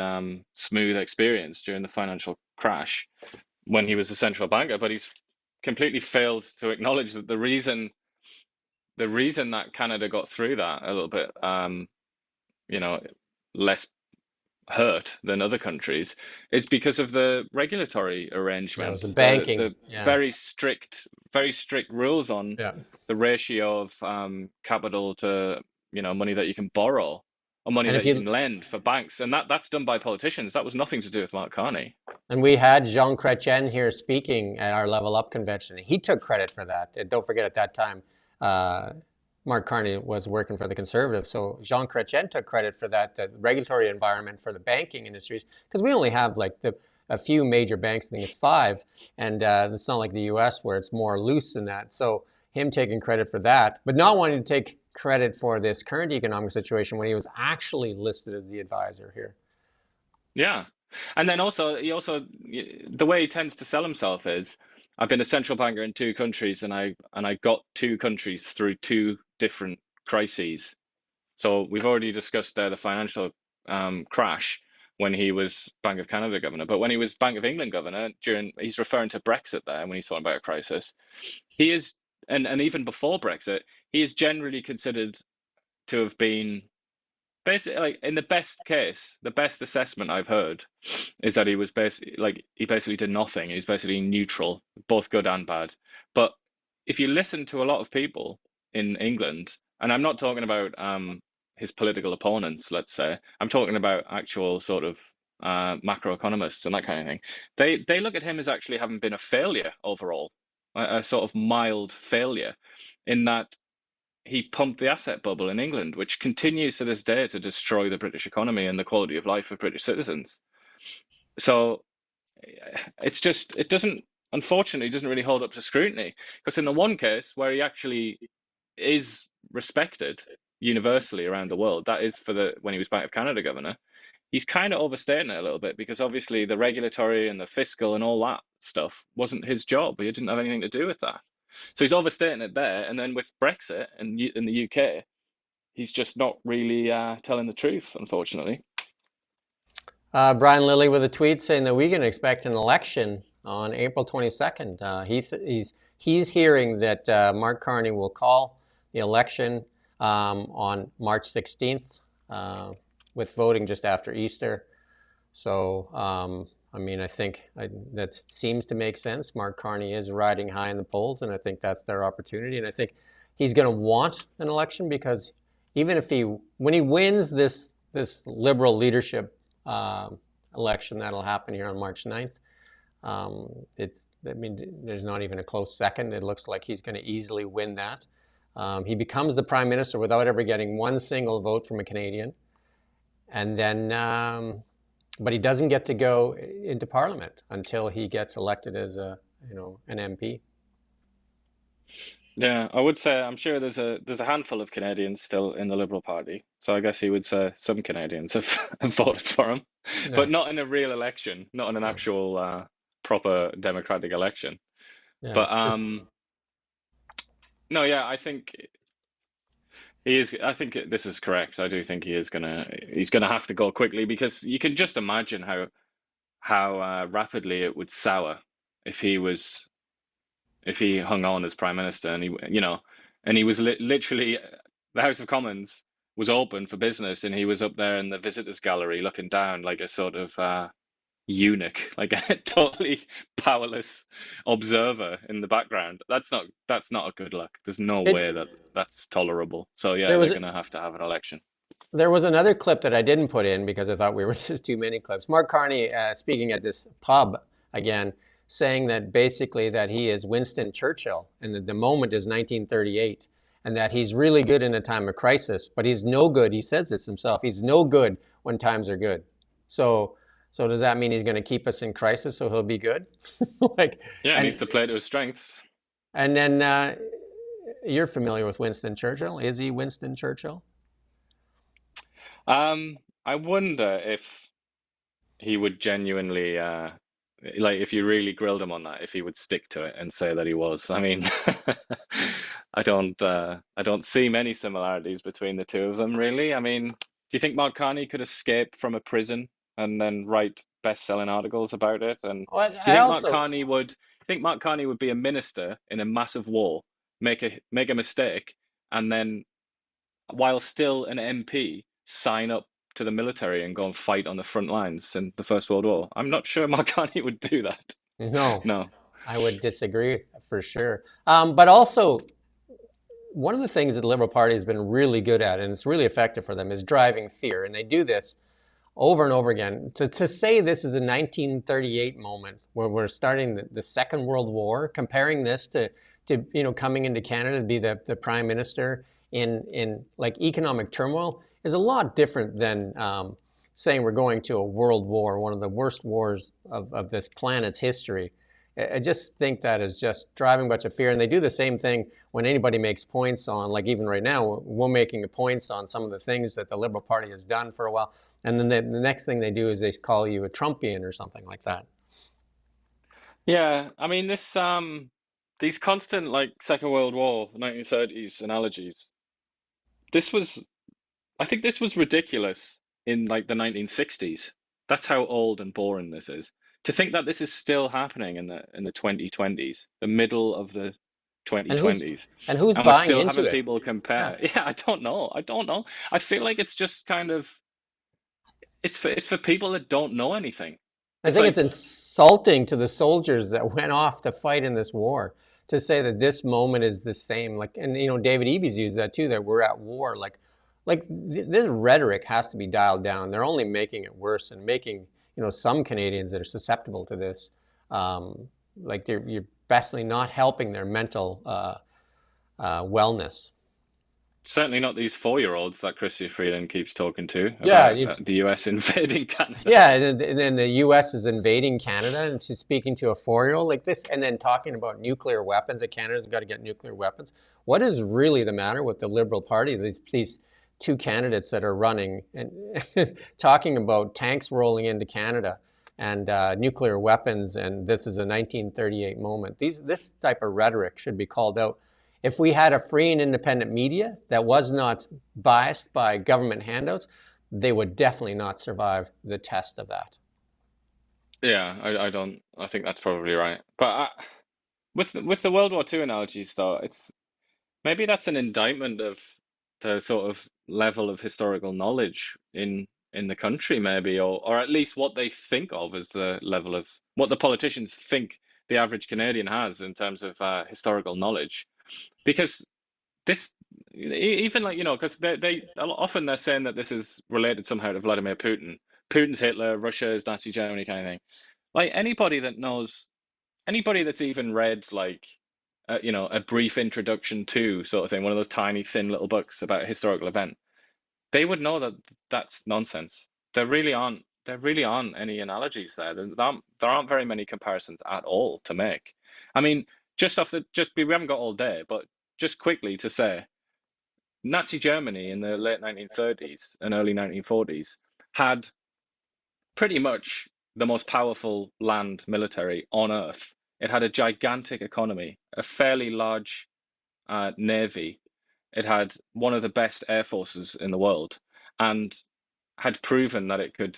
smooth experience during the financial crash when he was a central banker, but he's completely failed to acknowledge that the reason that Canada got through that a little bit, you know, less hurt than other countries is because of the regulatory Yeah, it was arrangements, the banking. the Yeah. very strict rules on Yeah. the ratio of capital to, you know, money that you can borrow or money And that if you can you lend for banks, and that's done by politicians. That was nothing to do with Mark Carney. and we had Jean Chrétien here speaking at our Level Up convention. He took credit for that. And don't forget, at that time, Mark Carney was working for the Conservatives. So Jean Chrétien took credit for that, the regulatory environment for the banking industries, because we only have like a few major banks. I think it's 5, and it's not like the U.S. where it's more loose than that. So him taking credit for that, but not wanting to take credit for this current economic situation when he was actually listed as the advisor here. Yeah. And then also, the way he tends to sell himself is, I've been a central banker in 2 countries, and I got 2 countries through 2 different crises. So we've already discussed there the financial crash when he was Bank of Canada governor, but when he was Bank of England governor, he's referring to Brexit there when he's talking about a crisis. He is, and even before Brexit, he is generally considered to have been basically, like, in the best case, the best assessment I've heard is that he was he basically did nothing. He's basically neutral, both good and bad. But if you listen to a lot of people in England, and I'm not talking about his political opponents, let's say, I'm talking about actual sort of macroeconomists and that kind of thing. They look at him as actually having been a failure overall, a sort of mild failure, in that he pumped the asset bubble in England, which continues to this day to destroy the British economy and the quality of life of British citizens. So unfortunately, it doesn't really hold up to scrutiny. Because in the one case where he actually is respected universally around the world, that is when he was Bank of Canada governor, he's kind of overstating it a little bit, because obviously the regulatory and the fiscal and all that stuff wasn't his job. He didn't have anything to do with that. So he's overstating it there. And then with Brexit and in the UK, he's just not really telling the truth, unfortunately. Brian Lilly with a tweet saying that we can expect an election on April 22nd. He's hearing that Mark Carney will call the election on March 16th with voting just after Easter. So, I mean, I think that seems to make sense. Mark Carney is riding high in the polls, and I think that's their opportunity. And I think he's going to want an election, because even if when he wins this Liberal leadership election that'll happen here on March 9th, there's not even a close second. It looks like he's going to easily win that. He becomes the prime minister without ever getting one single vote from a Canadian. And then, but he doesn't get to go into Parliament until he gets elected as an MP. Yeah, I would say I'm sure there's a handful of Canadians still in the Liberal Party. So I guess he would say some Canadians have voted for him, but not in a real election, not in an actual proper democratic election. Yeah. But no, yeah, I think he is. I think this is correct. I do think he's gonna have to go quickly, because you can just imagine how rapidly it would sour if he hung on as prime minister, and he was literally, the House of Commons was open for business, and he was up there in the visitors gallery looking down like a sort of eunuch, like a totally powerless observer in the background. That's not a good look. There's no way that's tolerable. So yeah, they're going to have an election. There was another clip that I didn't put in because I thought we were just too many clips. Mark Carney speaking at this pub again, saying that basically that he is Winston Churchill and that the moment is 1938, and that he's really good in a time of crisis, but he's no good. He says this himself. He's no good when times are good. So does that mean he's going to keep us in crisis so he'll be good? He needs to play to his strengths. And then you're familiar with Winston Churchill. Is he Winston Churchill? I wonder if he would genuinely, if you really grilled him on that, if he would stick to it and say that he was. I mean, I don't see many similarities between the two of them, really. I mean, do you think Mark Carney could escape from a prison and then write best-selling articles about it? And do you think Mark Carney would think Mark Carney would be a minister in a massive war, make a mistake, and then while still an MP, sign up to the military and go and fight on the front lines in the First World War. I'm not sure Mark Carney would do that. No, No. I would disagree for sure. But also, one of the things that the Liberal Party has been really good at, and it's really effective for them, is driving fear. And they do this over and over again. To say this is a 1938 moment where we're starting the Second World War, comparing this to coming into Canada to be the Prime Minister in like economic turmoil, is a lot different than saying we're going to a world war, one of the worst wars of this planet's history. I just think that is just driving a bunch of fear. And they do the same thing when anybody makes points on, like even right now, we're making points on some of the things that the Liberal Party has done for a while. And then the next thing they do is they call you a Trumpian or something like that. Yeah, I mean these constant like Second World War, 1930s analogies. I think this was ridiculous in like the 1960s. That's how old and boring this is. To think that this is still happening in the 2020s, the middle of the And who's 2020s, and who's and we're buying still into having it? people Yeah. compare. Yeah, I don't know. I don't know. I feel like it's just kind of it's for people that don't know anything. I It's think like it's insulting to the soldiers that went off to fight in this war to say that this moment is the same. Like, and David Eby's used that too, that we're at war. This rhetoric has to be dialed down. They're only making it worse and making some Canadians that are susceptible to this, like you're basically not helping their mental wellness. certainly not these 4-year-olds that Chrystia Freeland keeps talking to Yeah, about the US invading Canada. yeah, and then the U.S. is invading Canada, and she's speaking to a 4-year-old like this, and then talking about nuclear weapons, that Canada's got to get nuclear weapons. What is really the matter with the Liberal Party? These two candidates that are running and talking about tanks rolling into Canada and nuclear weapons, and this is a 1938 moment. This type of rhetoric should be called out. If we had a free and independent media that was not biased by government handouts, they would definitely not survive the test of that. Yeah, I think that's probably right. But with the World War II analogies, though, maybe that's an indictment of the sort of level of historical knowledge in the country, maybe, or at least what they think of as the level of what the politicians think the average Canadian has in terms of historical knowledge. Because this, even like, because they often they're saying that this is related somehow to Vladimir Putin. Putin's Hitler, Russia is Nazi Germany kind of thing. Like anybody that's even read like a brief introduction to sort of thing, one of those tiny thin little books about a historical event, they would know that that's nonsense. There really aren't any analogies there. There aren't very many comparisons at all to make. I mean, we haven't got all day, but just quickly to say, Nazi Germany in the late 1930s and early 1940s had pretty much the most powerful land military on earth. It had a gigantic economy, a fairly large navy. It had one of the best air forces in the world, and had proven that it could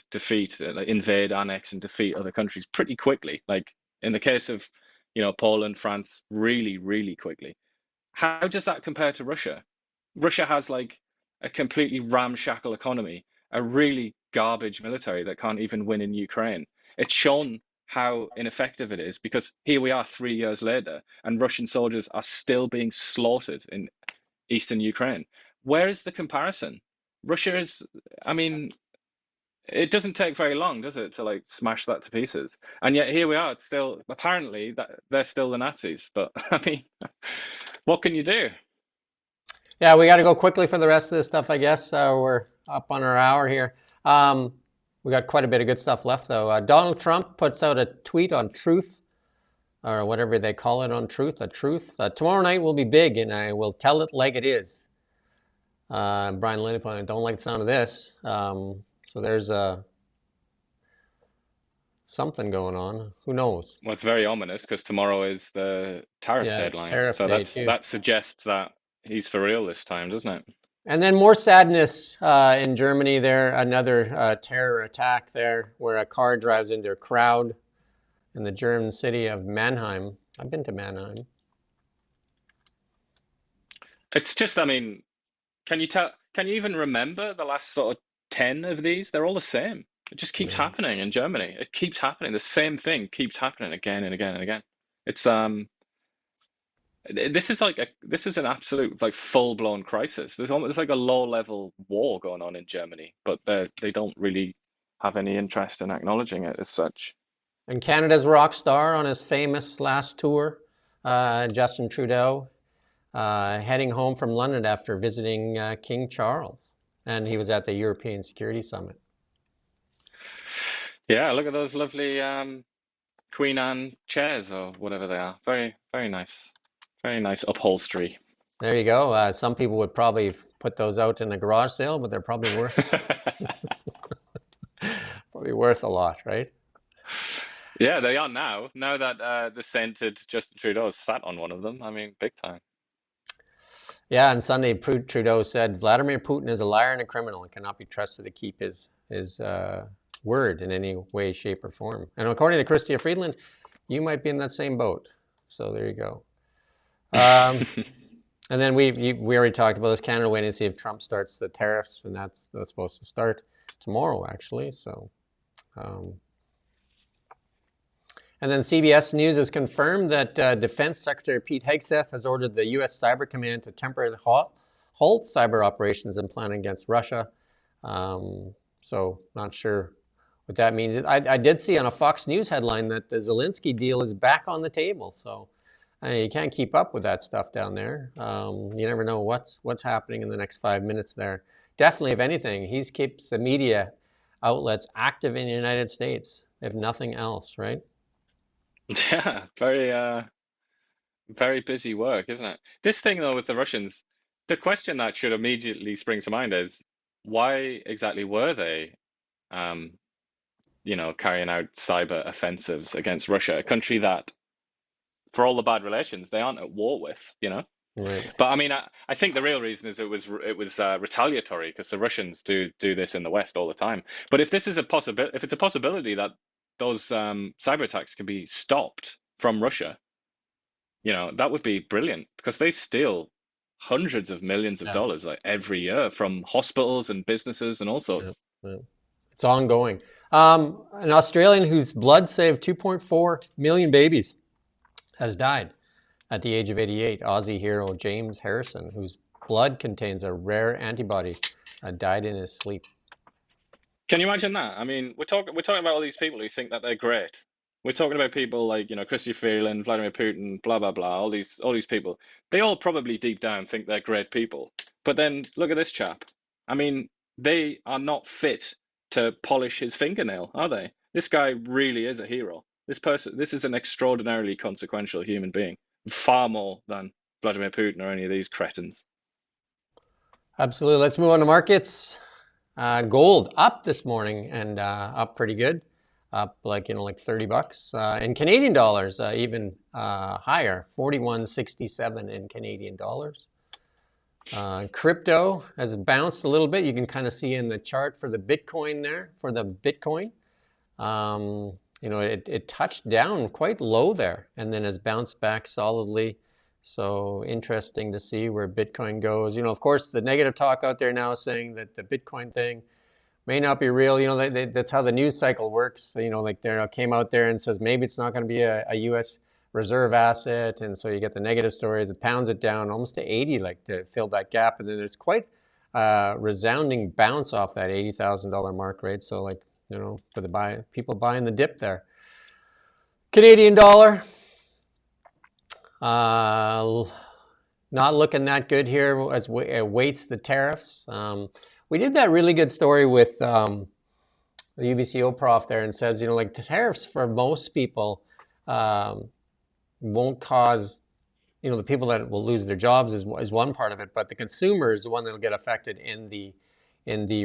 invade, annex, and defeat other countries pretty quickly. Like in the case of, Poland, France, really, really quickly. How does that compare to Russia? Russia has like a completely ramshackle economy, a really garbage military that can't even win in Ukraine. It's shown how ineffective it is because here we are 3 years later and Russian soldiers are still being slaughtered in eastern Ukraine. Where is the comparison? Russia is, I mean, it doesn't take very long, does it, to like smash that to pieces? And yet here we are, it's still apparently that they're still the Nazis. But I mean, what can you do? Yeah, we got to go quickly for the rest of this stuff, I guess. We're up on our hour here. We got quite a bit of good stuff left, though. Donald Trump puts out a tweet on Truth, or whatever they call it on Truth, tomorrow night will be big, and I will tell it like it is. Brian Lilliput, I don't like the sound of this. So there's something going on. Who knows? Well, it's very ominous because tomorrow is the tariff deadline. Tariff So day too. that suggests that he's for real this time, doesn't it? And then more sadness in Germany there, another terror attack there where a car drives into a crowd in the German city of Mannheim. I've been to Mannheim. It's just, I mean, can you even remember the last sort of 10 of these? They're all the same. It just keeps Yeah. happening in Germany. It keeps happening. The same thing keeps happening again and again and again. It's this is an absolute like full-blown crisis. There's almost like a low-level war going on in Germany, but they don't really have any interest in acknowledging it as such. And Canada's rock star on his famous last tour, Justin Trudeau, heading home from London after visiting King Charles. And he was at the European Security Summit. Yeah, look at those lovely Queen Anne chairs or whatever they are. Very, very nice. Very nice upholstery. There you go. Some people would probably put those out in a garage sale, but they're probably worth a lot, right? Yeah, they are now. Now that the scented Justin Trudeau sat on one of them. I mean, big time. Yeah, on Sunday, Trudeau said Vladimir Putin is a liar and a criminal and cannot be trusted to keep his word in any way, shape, or form. And according to Chrystia Freeland, you might be in that same boat. So there you go. And then we already talked about this. Canada waiting to see if Trump starts the tariffs, and that's supposed to start tomorrow, actually. So, and then CBS News has confirmed that Defense Secretary Pete Hegseth has ordered the U.S. Cyber Command to temporarily halt cyber operations and plan against Russia. So, not sure what that means. I did see on a Fox News headline that the Zelensky deal is back on the table. So, I mean, you can't keep up with that stuff down there. You never know what's happening in the next 5 minutes there. Definitely, if anything, he keeps the media outlets active in the United States, if nothing else, right? Yeah, very very busy work, isn't it? This thing though with the Russians, the question that should immediately spring to mind is why exactly were they carrying out cyber offensives against Russia, a country that for all the bad relations they aren't at war with. Right. But I mean, I think the real reason is it was retaliatory because the Russians do this in the West all the time. But if this is if it's a possibility that those cyber attacks can be stopped from Russia, that would be brilliant because they steal hundreds of millions of dollars like every year from hospitals and businesses and all sorts. Yeah. It's ongoing. An Australian whose blood saved 2.4 million babies has died at the age of 88. Aussie hero James Harrison, whose blood contains a rare antibody, died in his sleep. Can you imagine that? I mean, we're talking about all these people who think that they're great. We're talking about people like, Chrystia Freeland, Vladimir Putin, blah blah blah, all these people. They all probably deep down think they're great people. But then look at this chap. I mean, they are not fit to polish his fingernail, are they? This guy really is a hero. This is an extraordinarily consequential human being, far more than Vladimir Putin or any of these cretins. Absolutely. Let's move on to markets. Gold up this morning and up pretty good, up like $30. In Canadian dollars, even higher, 41.67 in Canadian dollars. Crypto has bounced a little bit. You can kind of see in the chart for the Bitcoin there. For the Bitcoin, it touched down quite low there and then has bounced back solidly. So interesting to see where Bitcoin goes. Of course, the negative talk out there now is saying that the Bitcoin thing may not be real. That's how the news cycle works. They came out there and says maybe it's not going to be a U.S. reserve asset, and so you get the negative stories. It pounds it down almost to 80, to fill that gap, and then there's quite a resounding bounce off that $80,000 mark, right? So for the people buying the dip there. Canadian dollar. Not looking that good here as it awaits the tariffs. We did that really good story with the UBCO prof there and says, the tariffs for most people won't cause, the people that will lose their jobs is one part of it, but the consumer is the one that will get affected in the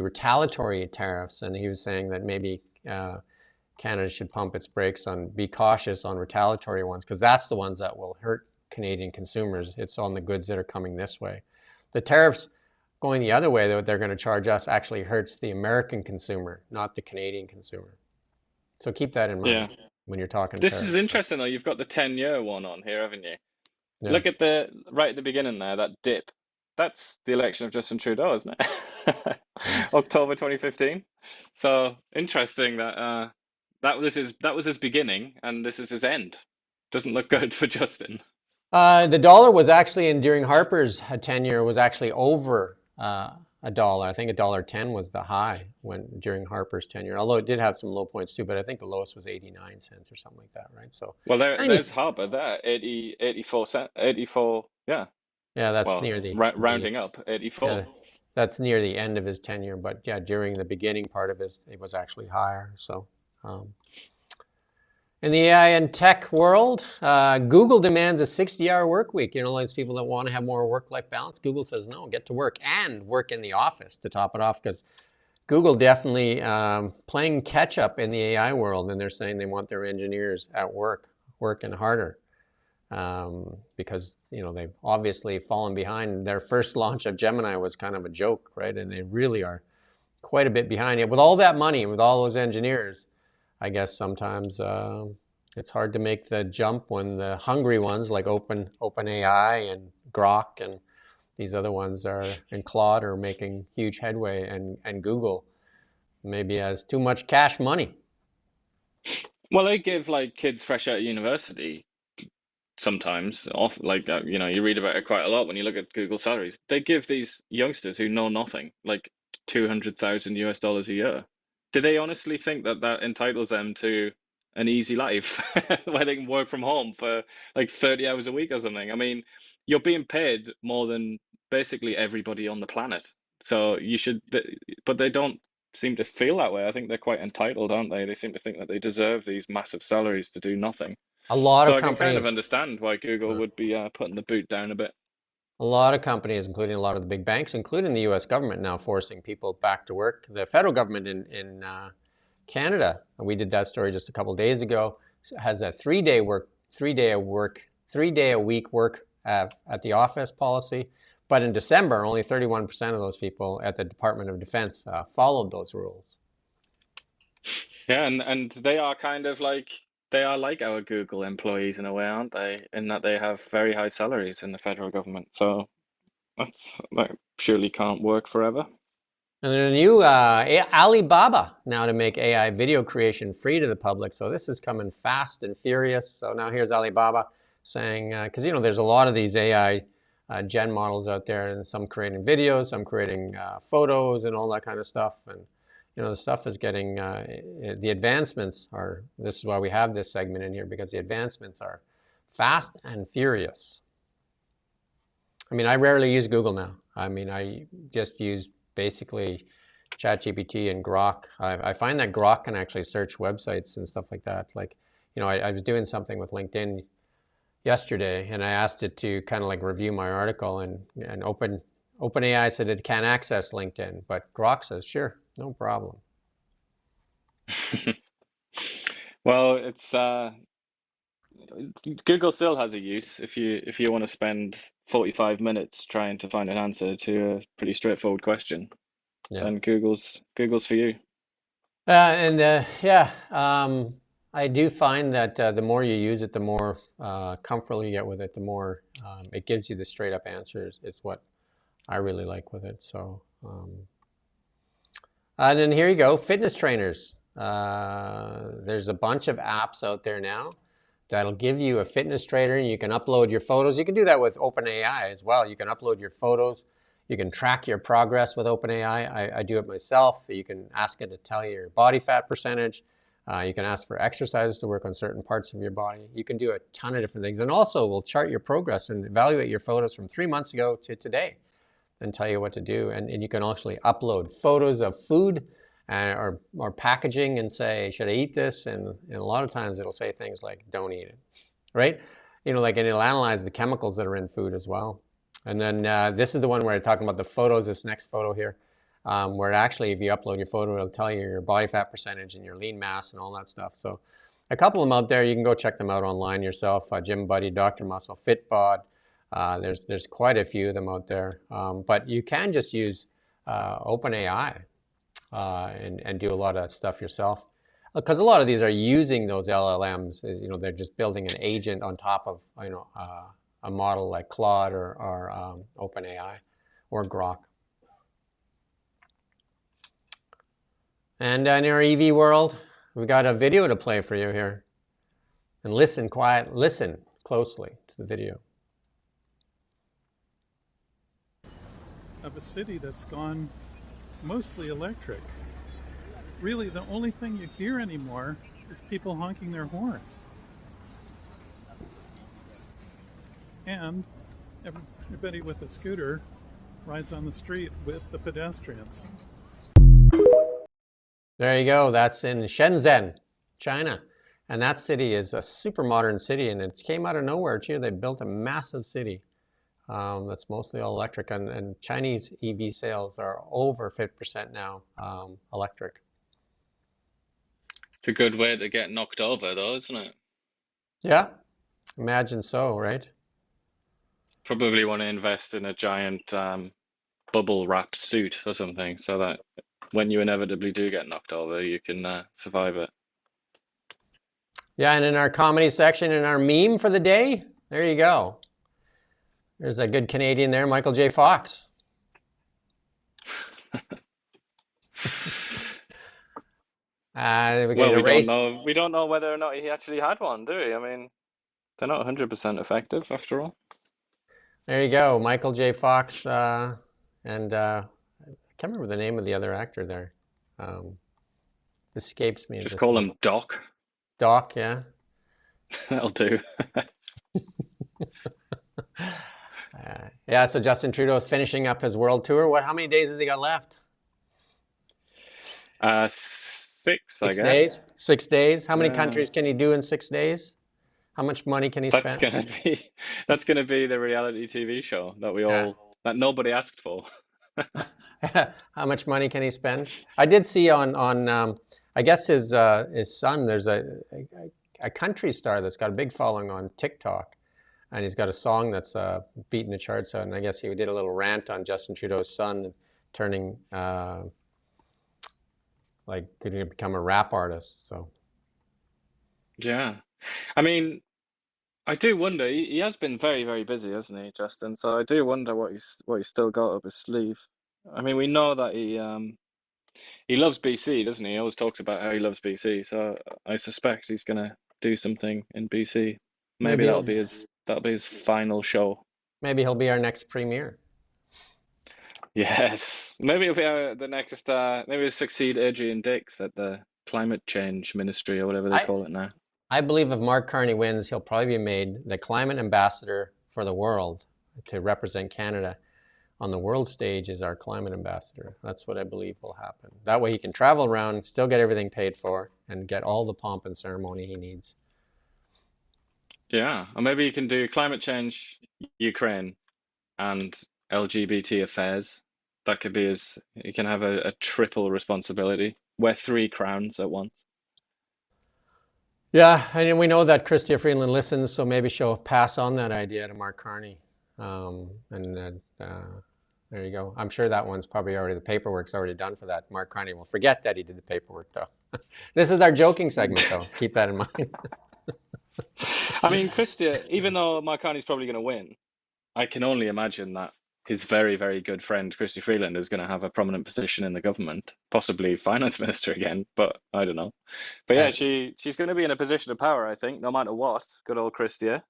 retaliatory tariffs. And he was saying that maybe Canada should pump its brakes be cautious on retaliatory ones, because that's the ones that will hurt Canadian consumers. It's on the goods that are coming this way. The tariffs going the other way that they're going to charge us actually hurts the American consumer, not the Canadian consumer. So keep that in mind. when you're talking This tariffs. is interesting though. You've got the 10-year one on here, haven't you? Yeah. Look at the right at the beginning there, that dip. That's the election of Justin Trudeau, isn't it? October 2015. So interesting that that was his beginning and this is his end. Doesn't look good for Justin. The dollar was actually during Harper's tenure was actually over a dollar. I think $1.10 was the high during Harper's tenure. Although it did have some low points too, but I think the lowest was 89 cents or something like that, right? So Well, there's 90 Harper there, 84 cent, 84. Yeah. yeah, that's Well, near the rounding up, 84. yeah, that's near the end of his tenure. But yeah, during the beginning part of his, it was actually higher. So. In the AI and tech world, Google demands a 60-hour work week. You know, those people that want to have more work-life balance. Google says, no, get to work and work in the office to top it off, because Google definitely playing catch-up in the AI world, and they're saying they want their engineers at work, working harder, because, you know, they've obviously fallen behind. Their first launch of Gemini was kind of a joke, right? And they really are quite a bit behind it. With all that money, with all those engineers, I guess sometimes it's hard to make the jump when the hungry ones like OpenAI and Grok and these other ones and Claude are making huge headway, and Google maybe has too much cash money. Well, they give like kids fresh out of university sometimes off, like you know, you read about it quite a lot when you look at Google salaries. They give these youngsters who know nothing like 200,000 US dollars a year. Do they honestly think that that entitles them to an easy life where they can work from home for like 30 hours a week or something? I mean, you're being paid more than basically everybody on the planet. So you should, but they don't seem to feel that way. I think they're quite entitled, aren't they? They seem to think that they deserve these massive salaries to do nothing. A lot So of I can kind of companies, understand why Google would be putting the boot down a bit. including a lot of the big banks, including the U.S. government, now forcing people back to work. The federal government in Canada, we did that story just a couple of days ago, has a 3-day a week work at the office policy. But in December, only 31% of those people at the Department of Defense followed those rules. Yeah, and they are kind of like our Google employees in a way, aren't they? In that they have very high salaries in the federal government. So that surely can't work forever. And a new Alibaba now to make AI video creation free to the public. So this is coming fast and furious. So now here's Alibaba saying, because you know there's a lot of these AI gen models out there, and some creating videos, some creating photos and all that kind of stuff. And you know the stuff is getting, the advancements are, this is why we have this segment in here, because the advancements are fast and furious. I mean, I rarely use Google now. I mean, I just use basically ChatGPT and Grok. I find that Grok can actually search websites and stuff like that. Like, you know, I was doing something with LinkedIn yesterday, and I asked it to kind of like review my article, and OpenAI said it can't access LinkedIn, but Grok says, sure, no problem. Well, it's Google still has a use if you want to spend 45 minutes trying to find an answer to a pretty straightforward question. Yeah. Then Google's for you. I do find that the more you use it, the more comfortable you get with it, the more it gives you the straight up answers. It's what I really like with it. So, and then here you go, fitness trainers. There's a bunch of apps out there now that'll give you a fitness trainer, and you can upload your photos. You can do that with OpenAI as well. You can upload your photos. You can track your progress with OpenAI. I do it myself. You can ask it to tell you your body fat percentage. You can ask for exercises to work on certain parts of your body. You can do a ton of different things. And also we'll chart your progress and evaluate your photos from 3 months ago to today and tell you what to do. And you can actually upload photos of food or packaging and say, should I eat this? And a lot of times it'll say things like, don't eat it, right? You know, like, and it'll analyze the chemicals that are in food as well. And then this is the one where I'm talking about the photos, this next photo here, where actually if you upload your photo, it'll tell you your body fat percentage and your lean mass and all that stuff. So a couple of them out there, you can go check them out online yourself, Gym Buddy, Dr. Muscle, FitBod. There's quite a few of them out there. But you can just use OpenAI and do a lot of that stuff yourself. because a lot of these are using those LLMs. Is they're just building an agent on top of a model like Claude or OpenAI or Grok. And in our EV world, we've got a video to play for you here. And listen closely to the video. Of a city that's gone mostly electric. Really, the only thing you hear anymore is people honking their horns. And everybody with a scooter rides on the street with the pedestrians. There you go. That's in Shenzhen, China. And that city is a super modern city, and it came out of nowhere too. They built a massive city that's mostly all electric, and Chinese EV sales are over 50% now electric. It's a good way to get knocked over, though, isn't it? Yeah, imagine so, right? Probably want to invest in a giant bubble wrap suit or something, so that when you inevitably do get knocked over, you can survive it. Yeah, and in our comedy section, in our meme for the day, there you go. There's a good Canadian there, Michael J. Fox. We don't know whether or not he actually had one, do we? I mean, they're not 100% effective after all. There you go, Michael J. Fox, and I can't remember the name of the other actor there. Escapes me. Just call him Doc. Doc, yeah. That'll do. Yeah, so Justin Trudeau is finishing up his world tour. How many days has he got left? 6, I guess. 6 days. 6 days. How many countries can he do in 6 days? How much money can he spend? That's gonna be the reality TV show that nobody asked for. How much money can he spend? I did see on I guess his son. There's a country star that's got a big following on TikTok, and he's got a song that's beating the charts out. And I guess he did a little rant on Justin Trudeau's son turning could he become a rap artist? So Yeah, I mean, I do wonder. He has been very, very busy, hasn't he, Justin? So I do wonder what he's still got up his sleeve. I mean, we know that he loves BC, doesn't he? He always talks about how he loves BC. So I suspect he's gonna do something in BC. Maybe that'll be his final show. Maybe he'll be our next premier. Yes, maybe he'll be the next. Maybe he'll succeed Adrian Dix at the Climate Change Ministry or whatever they call it now. I believe if Mark Carney wins, he'll probably be made the climate ambassador for the world to represent Canada on the world stage as our climate ambassador. That's what I believe will happen. That way he can travel around, still get everything paid for, and get all the pomp and ceremony he needs. Yeah, or maybe you can do climate change, Ukraine, and LGBT affairs. That could be you can have a triple responsibility, wear 3 crowns at once. Yeah, and we know that Chrystia Freeland listens, so maybe she'll pass on that idea to Mark Carney. There you go. I'm sure that one's probably the paperwork's already done for that. Mark Carney will forget that he did the paperwork, though. This is our joking segment, though. Keep that in mind. I mean, Chrystia, even though Mark Carney's probably going to win, I can only imagine that his very, very good friend, Chrystia Freeland, is going to have a prominent position in the government, possibly finance minister again, but I don't know. But yeah, she's going to be in a position of power, I think, no matter what. Good old Chrystia.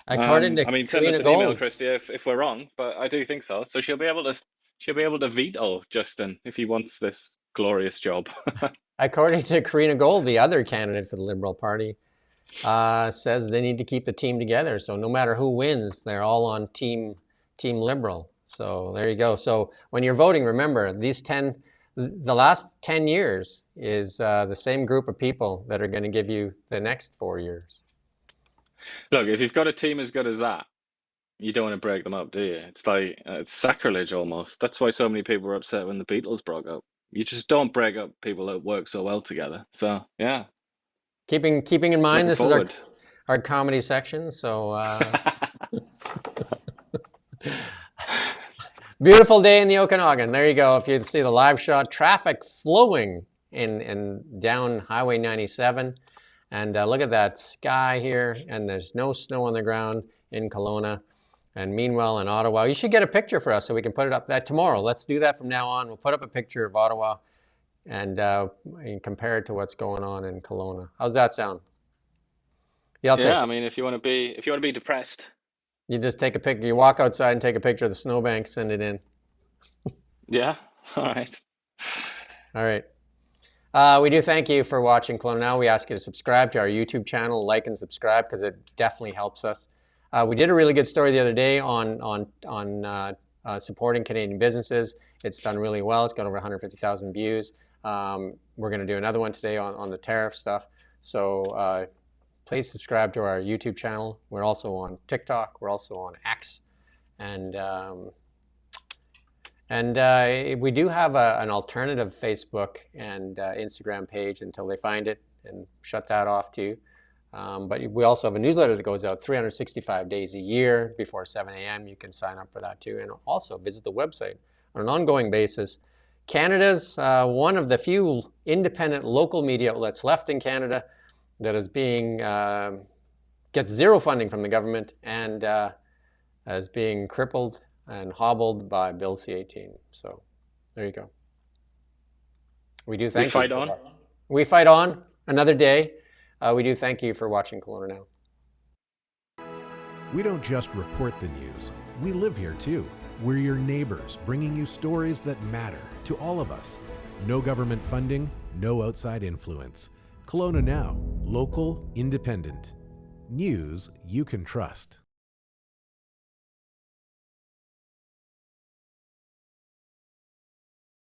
According to send us an email, Chrystia, if we're wrong, but I do think so. So she'll be able to veto Justin if he wants this glorious job. According to Karina Gold, the other candidate for the Liberal Party, says they need to keep the team together. So no matter who wins, they're all on Team Liberal. So there you go. So when you're voting, remember the last 10 years is the same group of people that are going to give you the next 4 years. Look, if you've got a team as good as that, you don't want to break them up, do you? It's like it's sacrilege almost. That's why so many people were upset when the Beatles broke up. You just don't break up people that work so well together. So yeah. Keeping in mind, this is our comedy section. So beautiful day in the Okanagan. There you go. If you see the live shot, traffic flowing and down Highway 97. And look at that sky here, and there's no snow on the ground in Kelowna. And meanwhile, in Ottawa, you should get a picture for us so we can put it up that tomorrow. Let's do that from now on. We'll put up a picture of Ottawa and compare it to what's going on in Kelowna. How's that sound? Yeah, I mean, if you want to be depressed, you just take a picture. You walk outside and take a picture of the snowbank, send it in. yeah, all right. All right. We do thank you for watching Kelowna Now. We ask you to subscribe to our YouTube channel, like and subscribe, because it definitely helps us. We did a really good story the other day on supporting Canadian businesses. It's done really well. It's got over 150,000 views. We're going to do another one today on the tariff stuff. So please subscribe to our YouTube channel. We're also on TikTok. We're also on X. And we do have an alternative Facebook and Instagram page until they find it and shut that off too. But we also have a newsletter that goes out 365 days a year before 7 a.m. You can sign up for that too. And also visit the website on an ongoing basis. Canada's one of the few independent local media outlets left in Canada that is being, gets zero funding from the government and is being crippled and hobbled by Bill C-18. So there you go. We do thank you. We fight on. We fight on another day. We do thank you for watching Kelowna Now. We don't just report the news. We live here too. We're your neighbors, bringing you stories that matter to all of us. No government funding, no outside influence. Kelowna Now, local, independent. News you can trust.